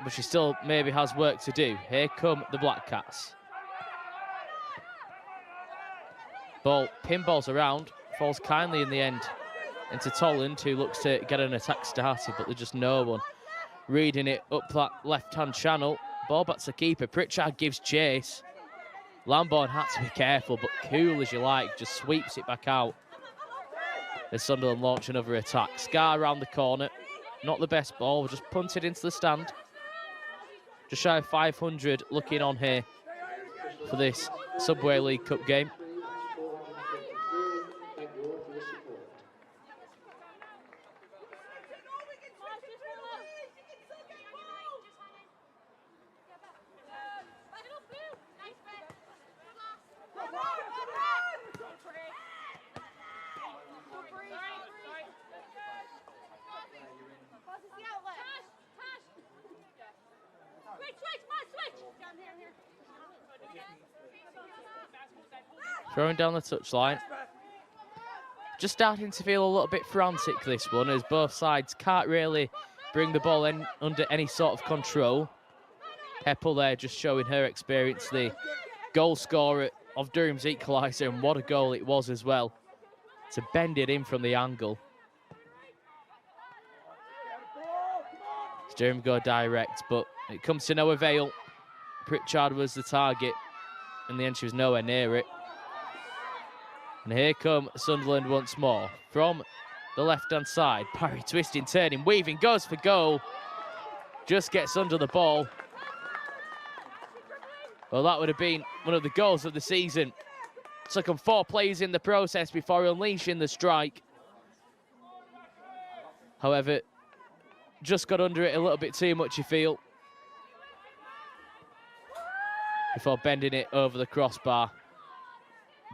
but she still maybe has work to do. Here come the Black Cats. Ball pinballs around, falls kindly in the end into Tolland, who looks to get an attack started, but there's just no one reading it up that left-hand channel. Ball back to keeper. Pritchard gives chase. Lambourne had to be careful, but cool as you like, just sweeps it back out. As Sunderland launch another attack. Scar around the corner. Not the best ball, just punted into the stand. Just shy of 500 looking on here for this Subway League Cup game. Thank you all for your support. Throwing down the touchline. Just starting to feel a little bit frantic, this one, as both sides can't really bring the ball in under any sort of control. Heppel there just showing her experience, the goal scorer of Durham's equaliser, and what a goal it was as well, to bend it in from the angle. Durham go direct, but it comes to no avail. Pritchard was the target. In the end, she was nowhere near it. And here come Sunderland once more. From the left-hand side, Parry twisting, turning, weaving, goes for goal. Just gets under the ball. Well, that would have been one of the goals of the season. Took him 4 plays in the process before unleashing the strike. However, just got under it a little bit too much, you feel, before bending it over the crossbar.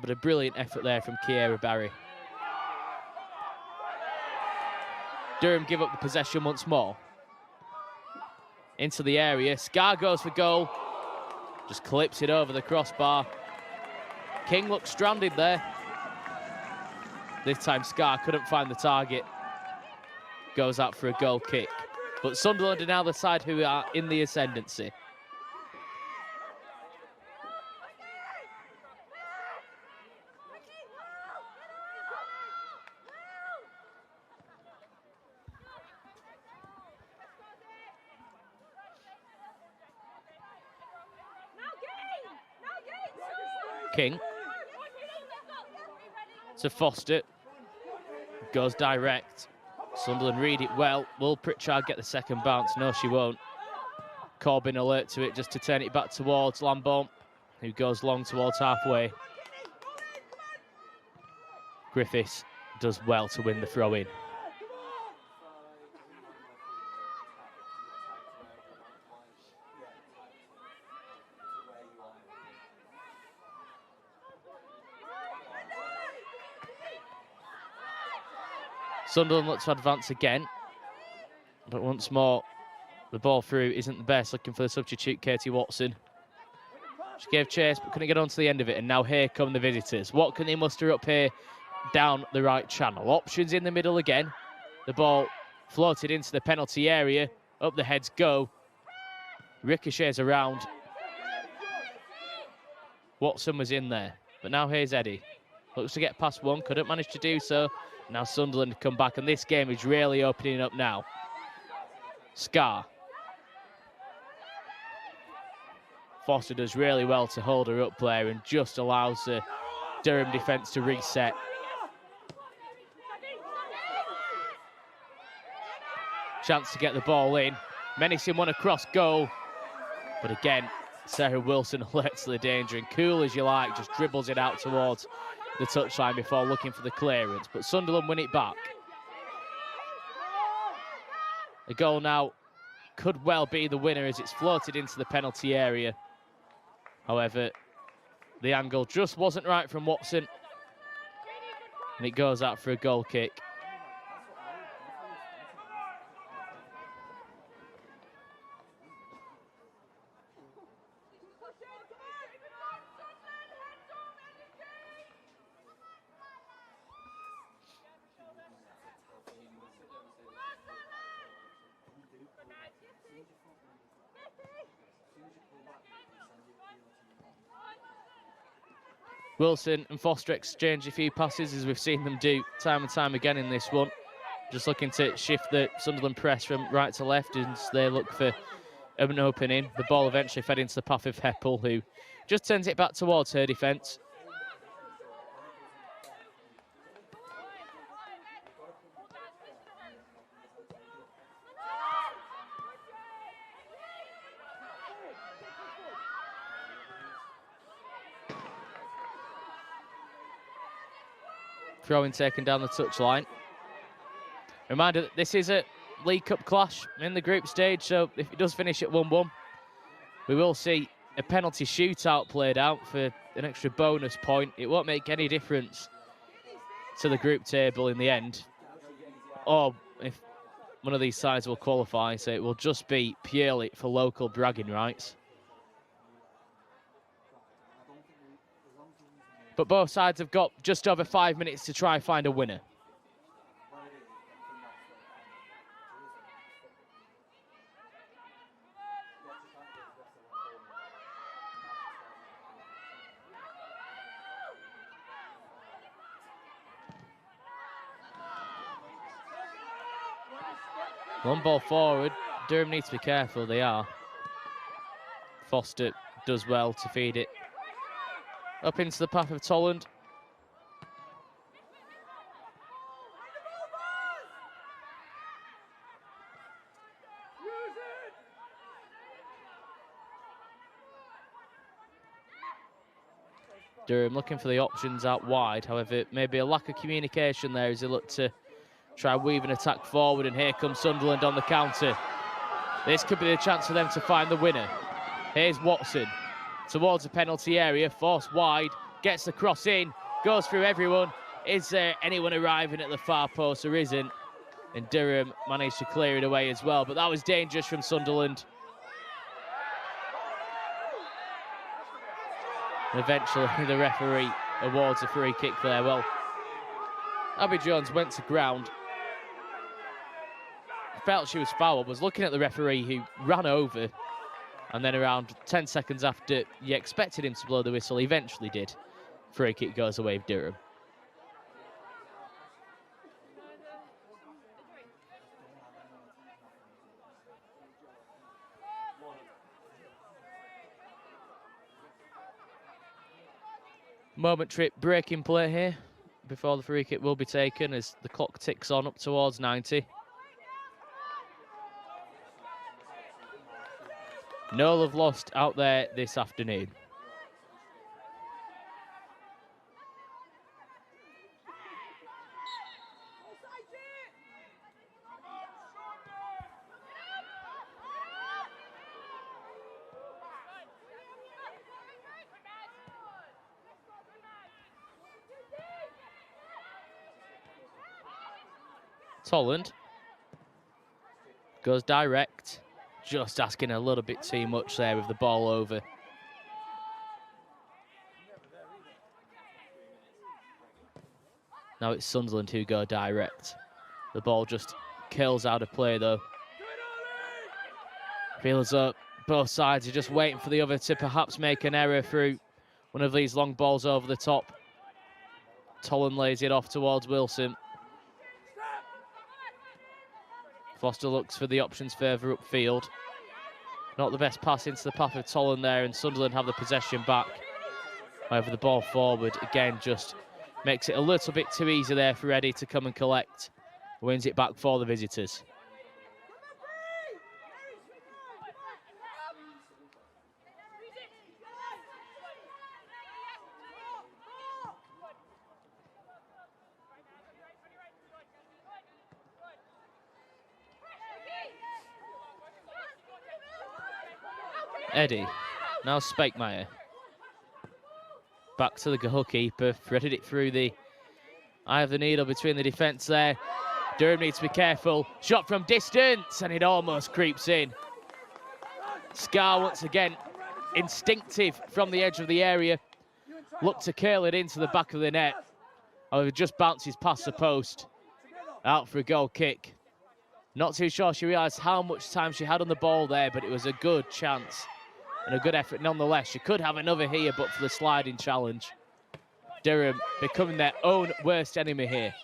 But a brilliant effort there from Kiera Barry. Durham give up the possession once more. Into the area, Scar goes for goal. Just clips it over the crossbar. King looks stranded there. This time Scar couldn't find the target. Goes out for a goal kick. But Sunderland are now the side who are in the ascendancy. King to Foster. Goes direct. Sunderland read it well. Will Pritchard get the second bounce? No, she won't. Corbin alert to it just to turn it back towards Lamborn, who goes long towards halfway. Griffiths does well to win the throw-in. Sunderland look to advance again, but once more, the ball through isn't the best, looking for the substitute, Katie Watson. She gave chase, but couldn't get on to the end of it, and now here come the visitors. What can they muster up here down the right channel? Options in the middle again. The ball floated into the penalty area. Up the heads go. Ricochets around. Watson was in there, but now here's Eddie. Looks to get past one, couldn't manage to do so. Now Sunderland come back, and this game is really opening up now. Scar. Foster does really well to hold her up there and just allows the Durham defence to reset. Chance to get the ball in. Menacing one across goal. But again, Sarah Wilson alerts to the danger, and cool as you like, just dribbles it out towards the touchline before looking for the clearance. But Sunderland win it back. The goal now could well be the winner as it's floated into the penalty area. However, the angle just wasn't right from Watson, and it goes out for a goal kick. Wilson and Foster exchange a few passes, as we've seen them do time and time again in this one. Just looking to shift the Sunderland press from right to left as they look for an opening. The ball eventually fed into the path of Heppel, who just turns it back towards her defence. Throw-in taken down the touchline. Reminder that this is a League Cup clash in the group stage, so if it does finish at 1-1, we will see a penalty shootout played out for an extra bonus point. It won't make any difference to the group table in the end, or if one of these sides will qualify, so it will just be purely for local bragging rights. But both sides have got just over 5 minutes to try and find a winner. One ball forward. Durham needs to be careful, they are. Foster does well to feed it up into the path of Tolland. Durham looking for the options out wide. However, maybe a lack of communication there as they look to try and weave an attack forward, and here comes Sunderland on the counter. This could be the chance for them to find the winner. Here's Watson towards the penalty area, forced wide, gets the cross in, goes through everyone. Is there anyone arriving at the far post? There isn't. And Durham managed to clear it away as well, but that was dangerous from Sunderland. And eventually the referee awards a free kick there. Well, Abby Jones went to ground, felt she was fouled, was looking at the referee who ran over, and then around 10 seconds after you expected him to blow the whistle, he eventually did. Free kick goes away with Durham. Momentary break in play here before the free kick will be taken as the clock ticks on up towards 90. No love lost out there this afternoon. Holland goes direct, just asking a little bit too much there with the ball over. Now it's Sunderland who go direct. The ball just curls out of play though. Feels up, both sides are just waiting for the other to perhaps make an error through one of these long balls over the top. Holland lays it off towards Wilson. Foster looks for the options further upfield. Not the best pass into the path of Holland there, and Sunderland have the possession back. However, the ball forward, again, just makes it a little bit too easy there for Eddie to come and collect. Wins it back for the visitors. Eddie, now Speckmeyer. Back to the goalkeeper, threaded it through the eye of the needle between the defence there. Durham needs to be careful. Shot from distance, and it almost creeps in. Scar once again, instinctive from the edge of the area. Looked to curl it into the back of the net. However, just bounces past the post. Out for a goal kick. Not too sure she realised how much time she had on the ball there, but it was a good chance. And a good effort nonetheless. She could have another here, but for the sliding challenge. Durham becoming their own worst enemy here.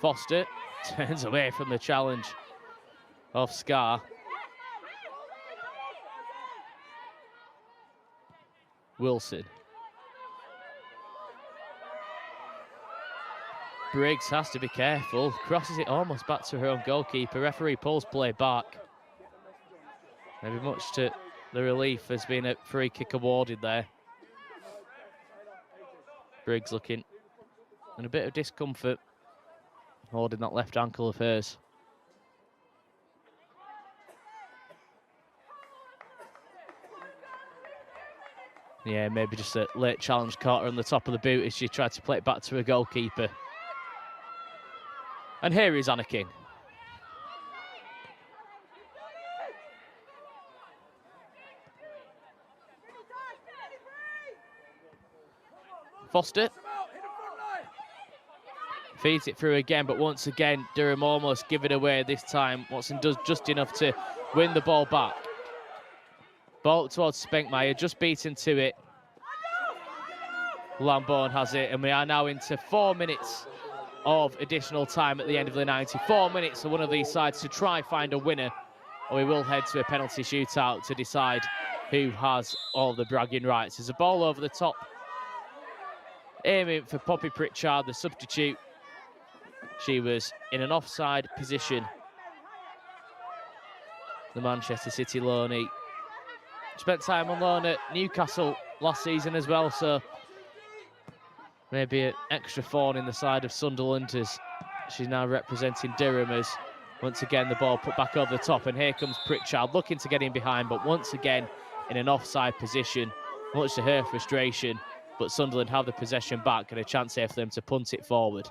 Foster turns away from the challenge of Scar. Wilson. Briggs has to be careful. Crosses it almost back to her own goalkeeper. Referee pulls play back. Maybe much to the relief has been a free kick awarded there. Briggs looking in a bit of discomfort, holding that left ankle of hers. Yeah, maybe just a late challenge caught her on the top of the boot as she tried to play it back to her goalkeeper. And here is Anna King. Foster feeds it through again, but once again, Durham almost give it away this time. Watson does just enough to win the ball back. Ball towards Speckmeyer, just beaten to it. Lambourne has it, and we are now into 4 minutes of additional time at the end of the 90. 4 minutes for one of these sides to try find a winner, or we will head to a penalty shootout to decide who has all the bragging rights. There's a ball over the top, aiming for Poppy Pritchard, the substitute. She was in an offside position. The Manchester City loanee. Spent time on loan at Newcastle last season as well, so maybe an extra thorn in the side of Sunderland as she's now representing Durham as once again the ball put back over the top, and here comes Pritchard looking to get in behind, but once again in an offside position, much to her frustration, but Sunderland have the possession back and a chance here for them to punt it forward.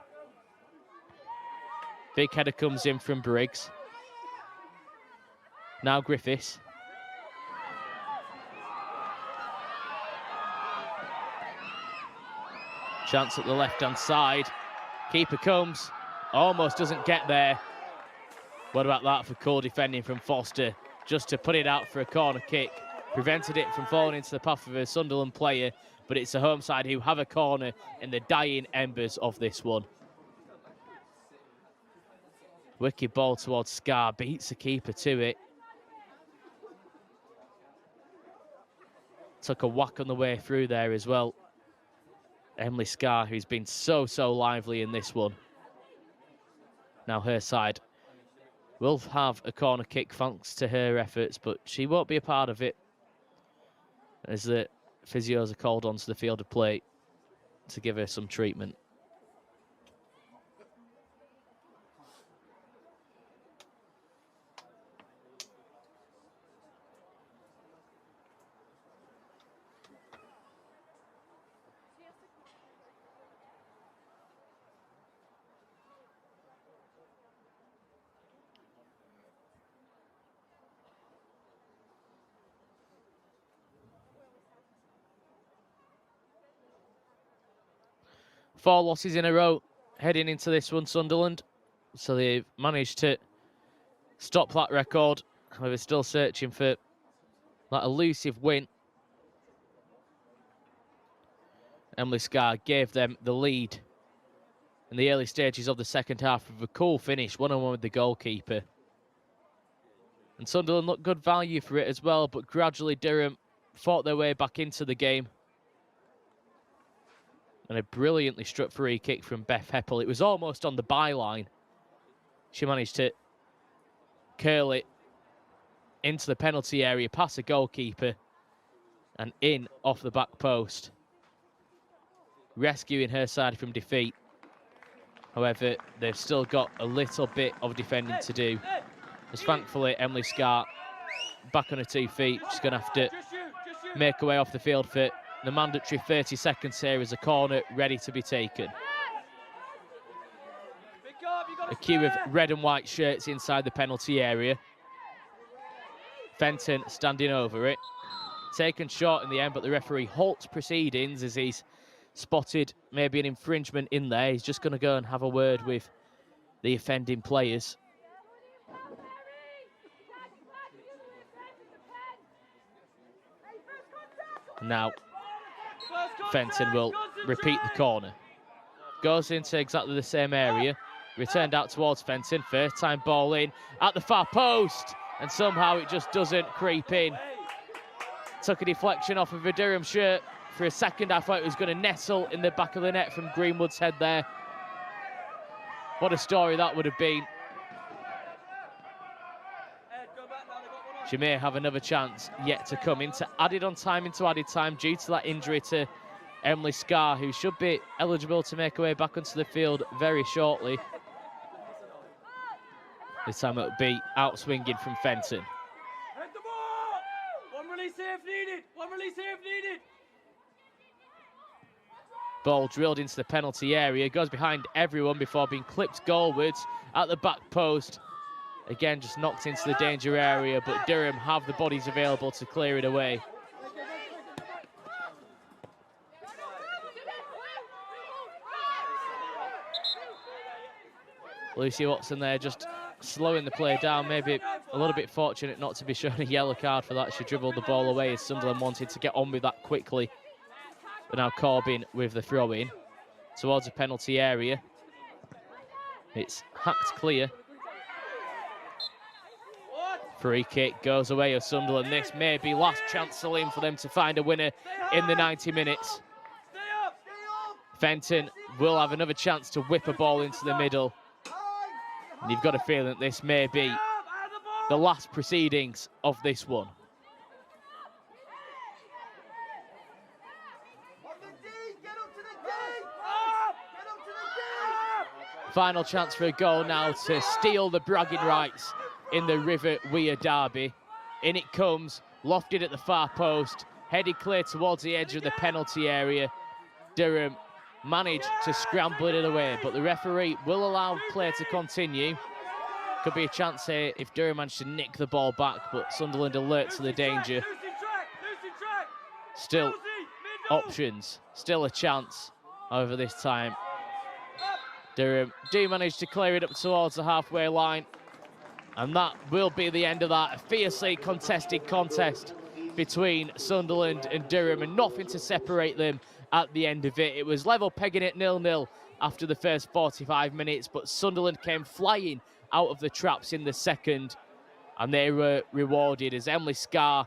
Big header comes in from Briggs. Now Griffiths. Chance at the left-hand side. Keeper comes, almost doesn't get there. What about that for cool defending from Foster? Just to put it out for a corner kick. Prevented it from falling into the path of a Sunderland player, but it's the home side who have a corner in the dying embers of this one. Wicked ball towards Scar, beats the keeper to it. Took a whack on the way through there as well. Emily Scar, who's been so lively in this one. Now her side will have a corner kick thanks to her efforts, but she won't be a part of it as the physios are called onto the field of play to give her some treatment. Four losses in a row heading into this one, Sunderland. So they've managed to stop that record. However, still searching for that elusive win. Emily Scar gave them the lead in the early stages of the second half with a cool finish, one-on-one with the goalkeeper. And Sunderland looked good value for it as well, but gradually Durham fought their way back into the game. And a brilliantly struck free kick from Beth Heppel. It was almost on the byline. She managed to curl it into the penalty area, past the goalkeeper, and in off the back post, rescuing her side from defeat. However, they've still got a little bit of defending to do, as thankfully Emily Scar back on her 2 feet. She's going to have to make her way off the field for the mandatory 30 seconds here as a corner ready to be taken. A queue of red and white shirts inside the penalty area. Fenton standing over it. Taken short in the end, but the referee halts proceedings as he's spotted maybe an infringement in there. He's just going to go and have a word with the offending players. Now, Fenton will repeat the corner. Goes into exactly the same area. Returned out towards Fenton. First time ball in at the far post. And somehow it just doesn't creep in. Took a deflection off of a Durham shirt. For a second, I thought it was going to nestle in the back of the net from Greenwood's head there. What a story that would have been. She may have another chance yet to come into added time due to that injury to Emily Scar, who should be eligible to make her way back onto the field very shortly. This time it'll be out swinging from Fenton. Head the ball! One release here if needed. One release here if needed. Ball drilled into the penalty area, goes behind everyone before being clipped goalwards at the back post. Again, just knocked into the danger area, but Durham have the bodies available to clear it away. Lucy Watson there just slowing the play down, maybe a little bit fortunate not to be shown a yellow card for that. She dribbled the ball away as Sunderland wanted to get on with that quickly. But now Corbyn with the throw-in towards the penalty area. It's hacked clear. Free kick goes away of Sunderland. This may be last chance saloon for them to find a winner in the 90 minutes. Fenton will have another chance to whip a ball into the middle. And you've got a feeling that this may be the last proceedings of this one. Final chance for a goal now to steal the bragging rights in the River Weir derby. In it comes, lofted at the far post, headed clear towards the edge of the penalty area. Durham managed to scramble it away, but the referee will allow play to continue. Could be a chance here if Durham managed to nick the ball back, but Sunderland alert to the danger. Still options, still a chance. However, this time Durham do manage to clear it up towards the halfway line. And that will be the end of that. A fiercely contested contest between Sunderland and Durham, and nothing to separate them at the end of it. It was level pegging at 0-0 after the first 45 minutes, but Sunderland came flying out of the traps in the second, and they were rewarded as Emily Scarr,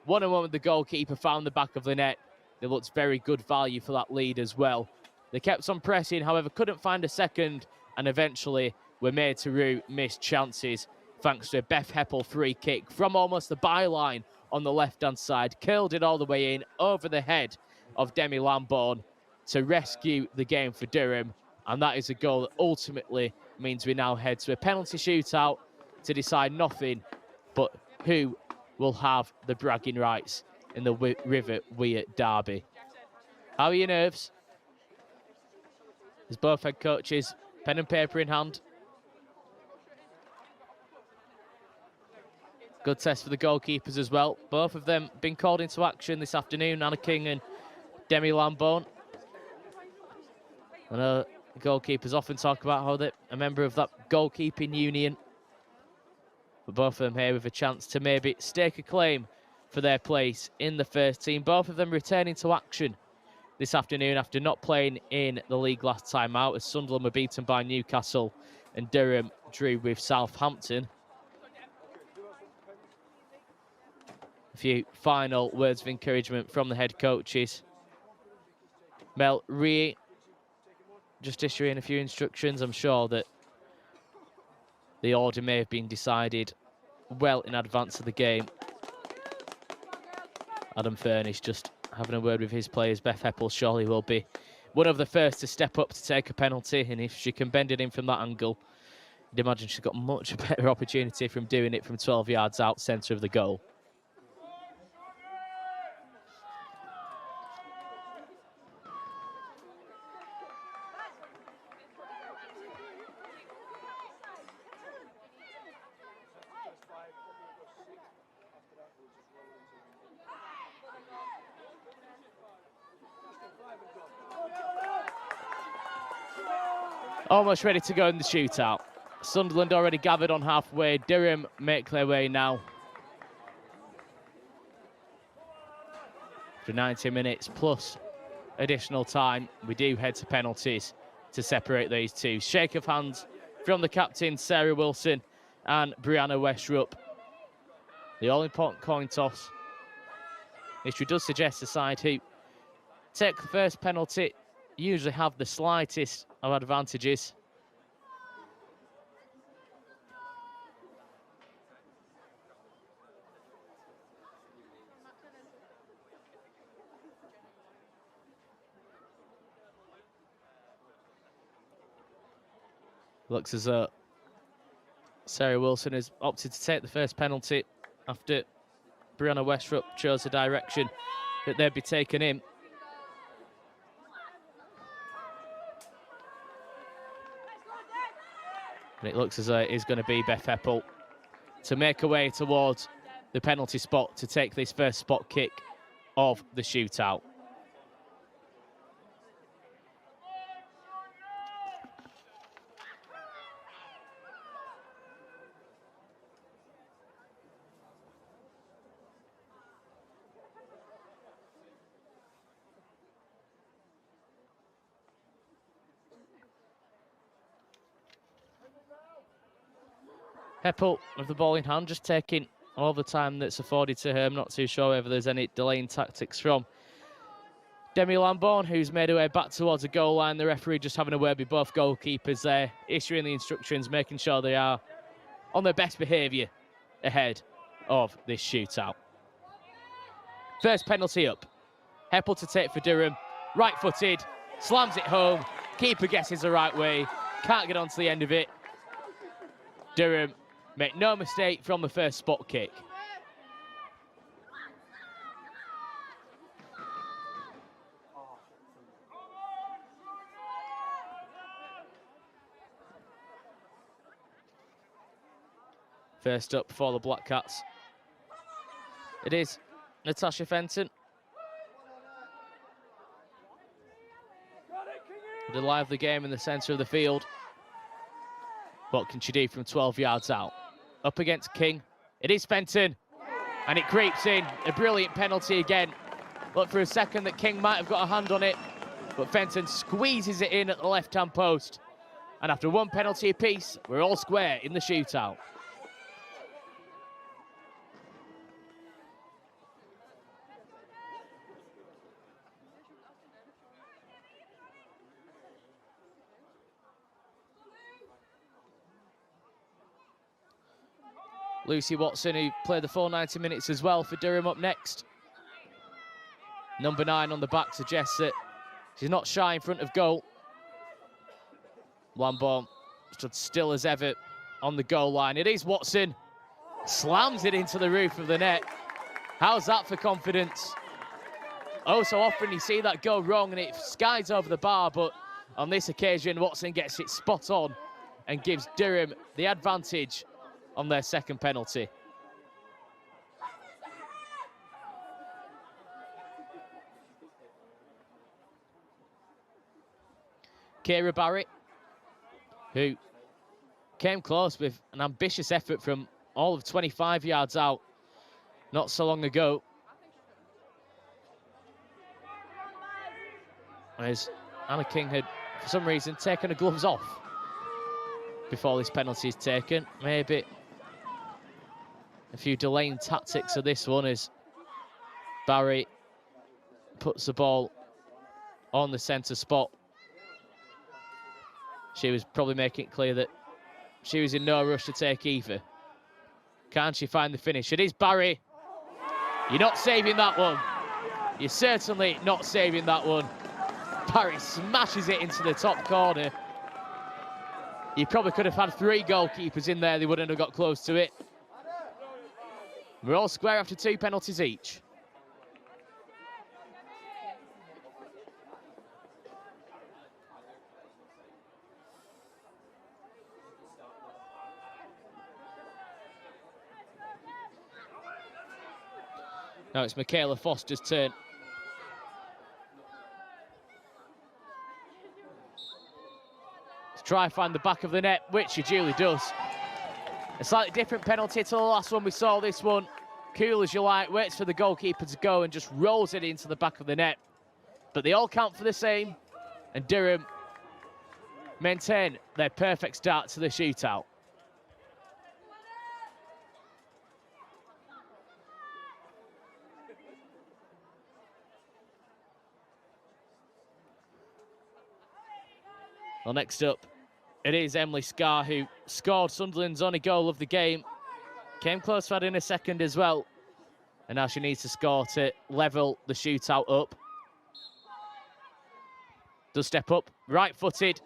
one-on-one with the goalkeeper, found the back of the net. They looked very good value for that lead as well. They kept on pressing, however, couldn't find a second, and eventually were made to rue missed chances thanks to a Beth Heppel free kick from almost the byline on the left-hand side, curled it all the way in over the head of Demi Lambourne to rescue the game for Durham, and that is a goal that ultimately means we now head to a penalty shootout to decide nothing but who will have the bragging rights in the River Weir derby. How are your nerves? As both head coaches, pen and paper in hand. Good test for the goalkeepers as well. Both of them been called into action this afternoon, Anna King and Demi Lambourne. I know goalkeepers often talk about how they're a member of that goalkeeping union, but both of them here with a chance to maybe stake a claim for their place in the first team. Both of them returning to action this afternoon after not playing in the league last time out, as Sunderland were beaten by Newcastle and Durham drew with Southampton. A few final words of encouragement from the head coaches. Mel Ree just issuing a few instructions. I'm sure that the order may have been decided well in advance of the game. Adam Furnish just having a word with his players. Beth Heppel surely will be one of the first to step up to take a penalty, and if she can bend it in from that angle, you'd imagine she's got much better opportunity from doing it from 12 yards out, centre of the goal. Almost ready to go in the shootout. Sunderland already gathered on halfway. Durham make their way now. For 90 minutes plus additional time, we do head to penalties to separate these two. Shake of hands from the captain, Sarah Wilson, and Brianna Westrup. The all-important coin toss. History does suggest the side who take the first penalty usually have the slightest of advantages. Looks as though Sarah Wilson has opted to take the first penalty after Brianna Westrup chose the direction that they'd be taken in. And it looks as though it is going to be Beth Heppel to make her way towards the penalty spot to take this first spot kick of the shootout. Heppel with the ball in hand, just taking all the time that's afforded to her. I'm not too sure whether there's any delaying tactics from Demi Lambourne, who's made her way back towards the goal line. The referee just having a word with both goalkeepers there, issuing the instructions, making sure they are on their best behaviour ahead of this shootout. First penalty up. Heppel to take for Durham. Right-footed, slams it home. Keeper guesses the right way. Can't get onto the end of it. Durham make no mistake from the first spot kick. First up for the Black Cats, it is Natasha Fenton. With a lively game in the centre of the field. What can she do from 12 yards out? Up against King. It is Fenton. And it creeps in. A brilliant penalty again. Looked for a second that King might have got a hand on it, but Fenton squeezes it in at the left-hand post. And after one penalty apiece, we're all square in the shootout. Lucy Watson, who played the full 90 minutes as well for Durham, up next. Number 9 on the back suggests that she's not shy in front of goal. Lambourne stood still as ever on the goal line. It is Watson. Slams it into the roof of the net. How's that for confidence? Oh, so often you see that go wrong and it skies over the bar, but on this occasion, Watson gets it spot on and gives Durham the advantage on their second penalty. Kira Barrett, who came close with an ambitious effort from all of 25 yards out not so long ago. As Anna King had, for some reason, taken her gloves off before this penalty is taken. Maybe a few delaying tactics of this one as Barry puts the ball on the centre spot. She was probably making it clear that she was in no rush to take either. Can she find the finish? It is Barry. You're not saving that one. You're certainly not saving that one. Barry smashes it into the top corner. You probably could have had 3 goalkeepers in there. They wouldn't have got close to it. We're all square after 2 penalties each. Now it's Michaela Foster's turn. Let's try and find the back of the net, which she duly does. A slightly different penalty to the last one we saw. This one, cool as you like, waits for the goalkeeper to go and just rolls it into the back of the net. But they all count for the same, and Durham maintain their perfect start to the shootout. Well, next up, it is Emily Scarr, who scored Sunderland's only goal of the game. Came close to adding a second as well. And now she needs to score to level the shootout up. Does step up, right-footed.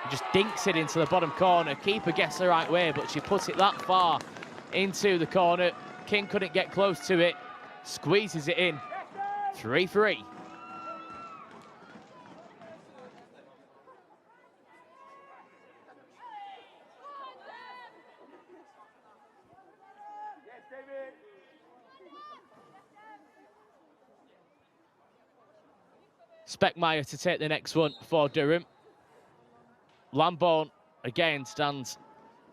Just dinks it into the bottom corner. Keeper gets the right way, but she puts it that far into the corner. King couldn't get close to it. Squeezes it in. 3-3. Speckmeyer to take the next one for Durham. Lambourne again stands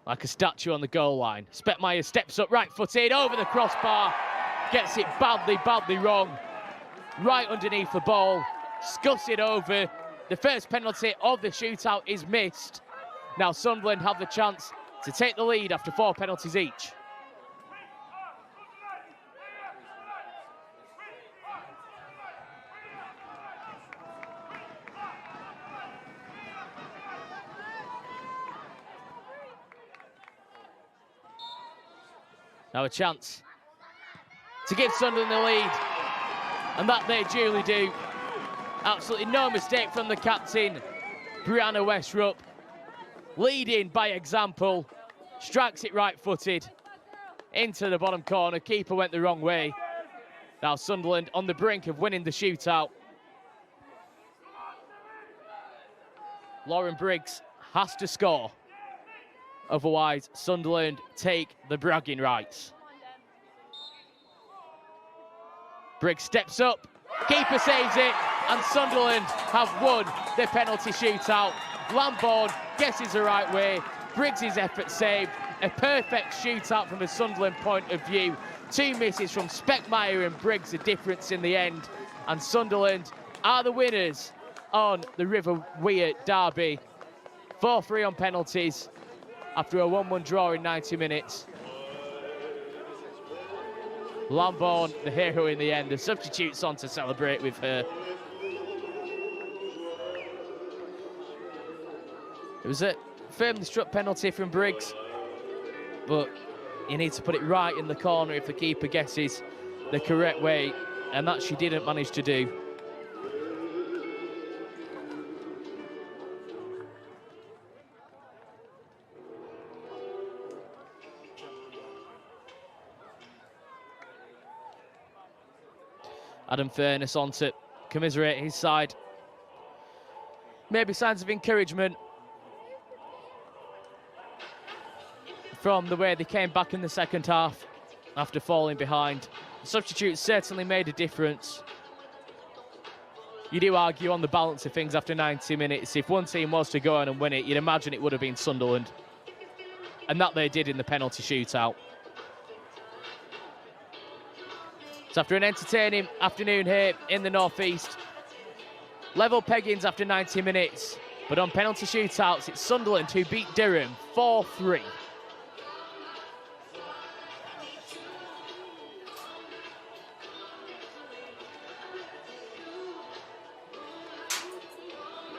like a statue on the goal line. Speckmeyer steps up right-footed over the crossbar. Gets it badly, badly wrong. Right underneath the ball. Scuffs it over. The first penalty of the shootout is missed. Now Sunderland have the chance to take the lead after 4 penalties each. Now a chance to give Sunderland the lead, and that they duly do. Absolutely no mistake from the captain, Brianna Westrup, leading by example, strikes it right-footed into the bottom corner. Keeper went the wrong way. Now Sunderland on the brink of winning the shootout. Lauren Briggs has to score. Otherwise, Sunderland take the bragging rights. Briggs steps up, keeper saves it, and Sunderland have won the penalty shootout. Lambourne guesses the right way, Briggs' effort saved. A perfect shootout from a Sunderland point of view. 2 misses from Speckmeyer and Briggs, the difference in the end. And Sunderland are the winners on the River Weir derby. 4-3 on penalties after a 1-1 draw in 90 minutes. Lambourne, the hero in the end. The substitutes on to celebrate with her. It was a firmly struck penalty from Briggs, but you need to put it right in the corner if the keeper guesses the correct way, and that she didn't manage to do. Adam Furness on to commiserate his side. Maybe signs of encouragement from the way they came back in the second half after falling behind. The substitutes certainly made a difference. You do argue on the balance of things after 90 minutes. If one team was to go on and win it, you'd imagine it would have been Sunderland. And that they did in the penalty shootout. So after an entertaining afternoon here in the northeast, level peggings after 90 minutes. But on penalty shootouts, it's Sunderland who beat Durham 4-3.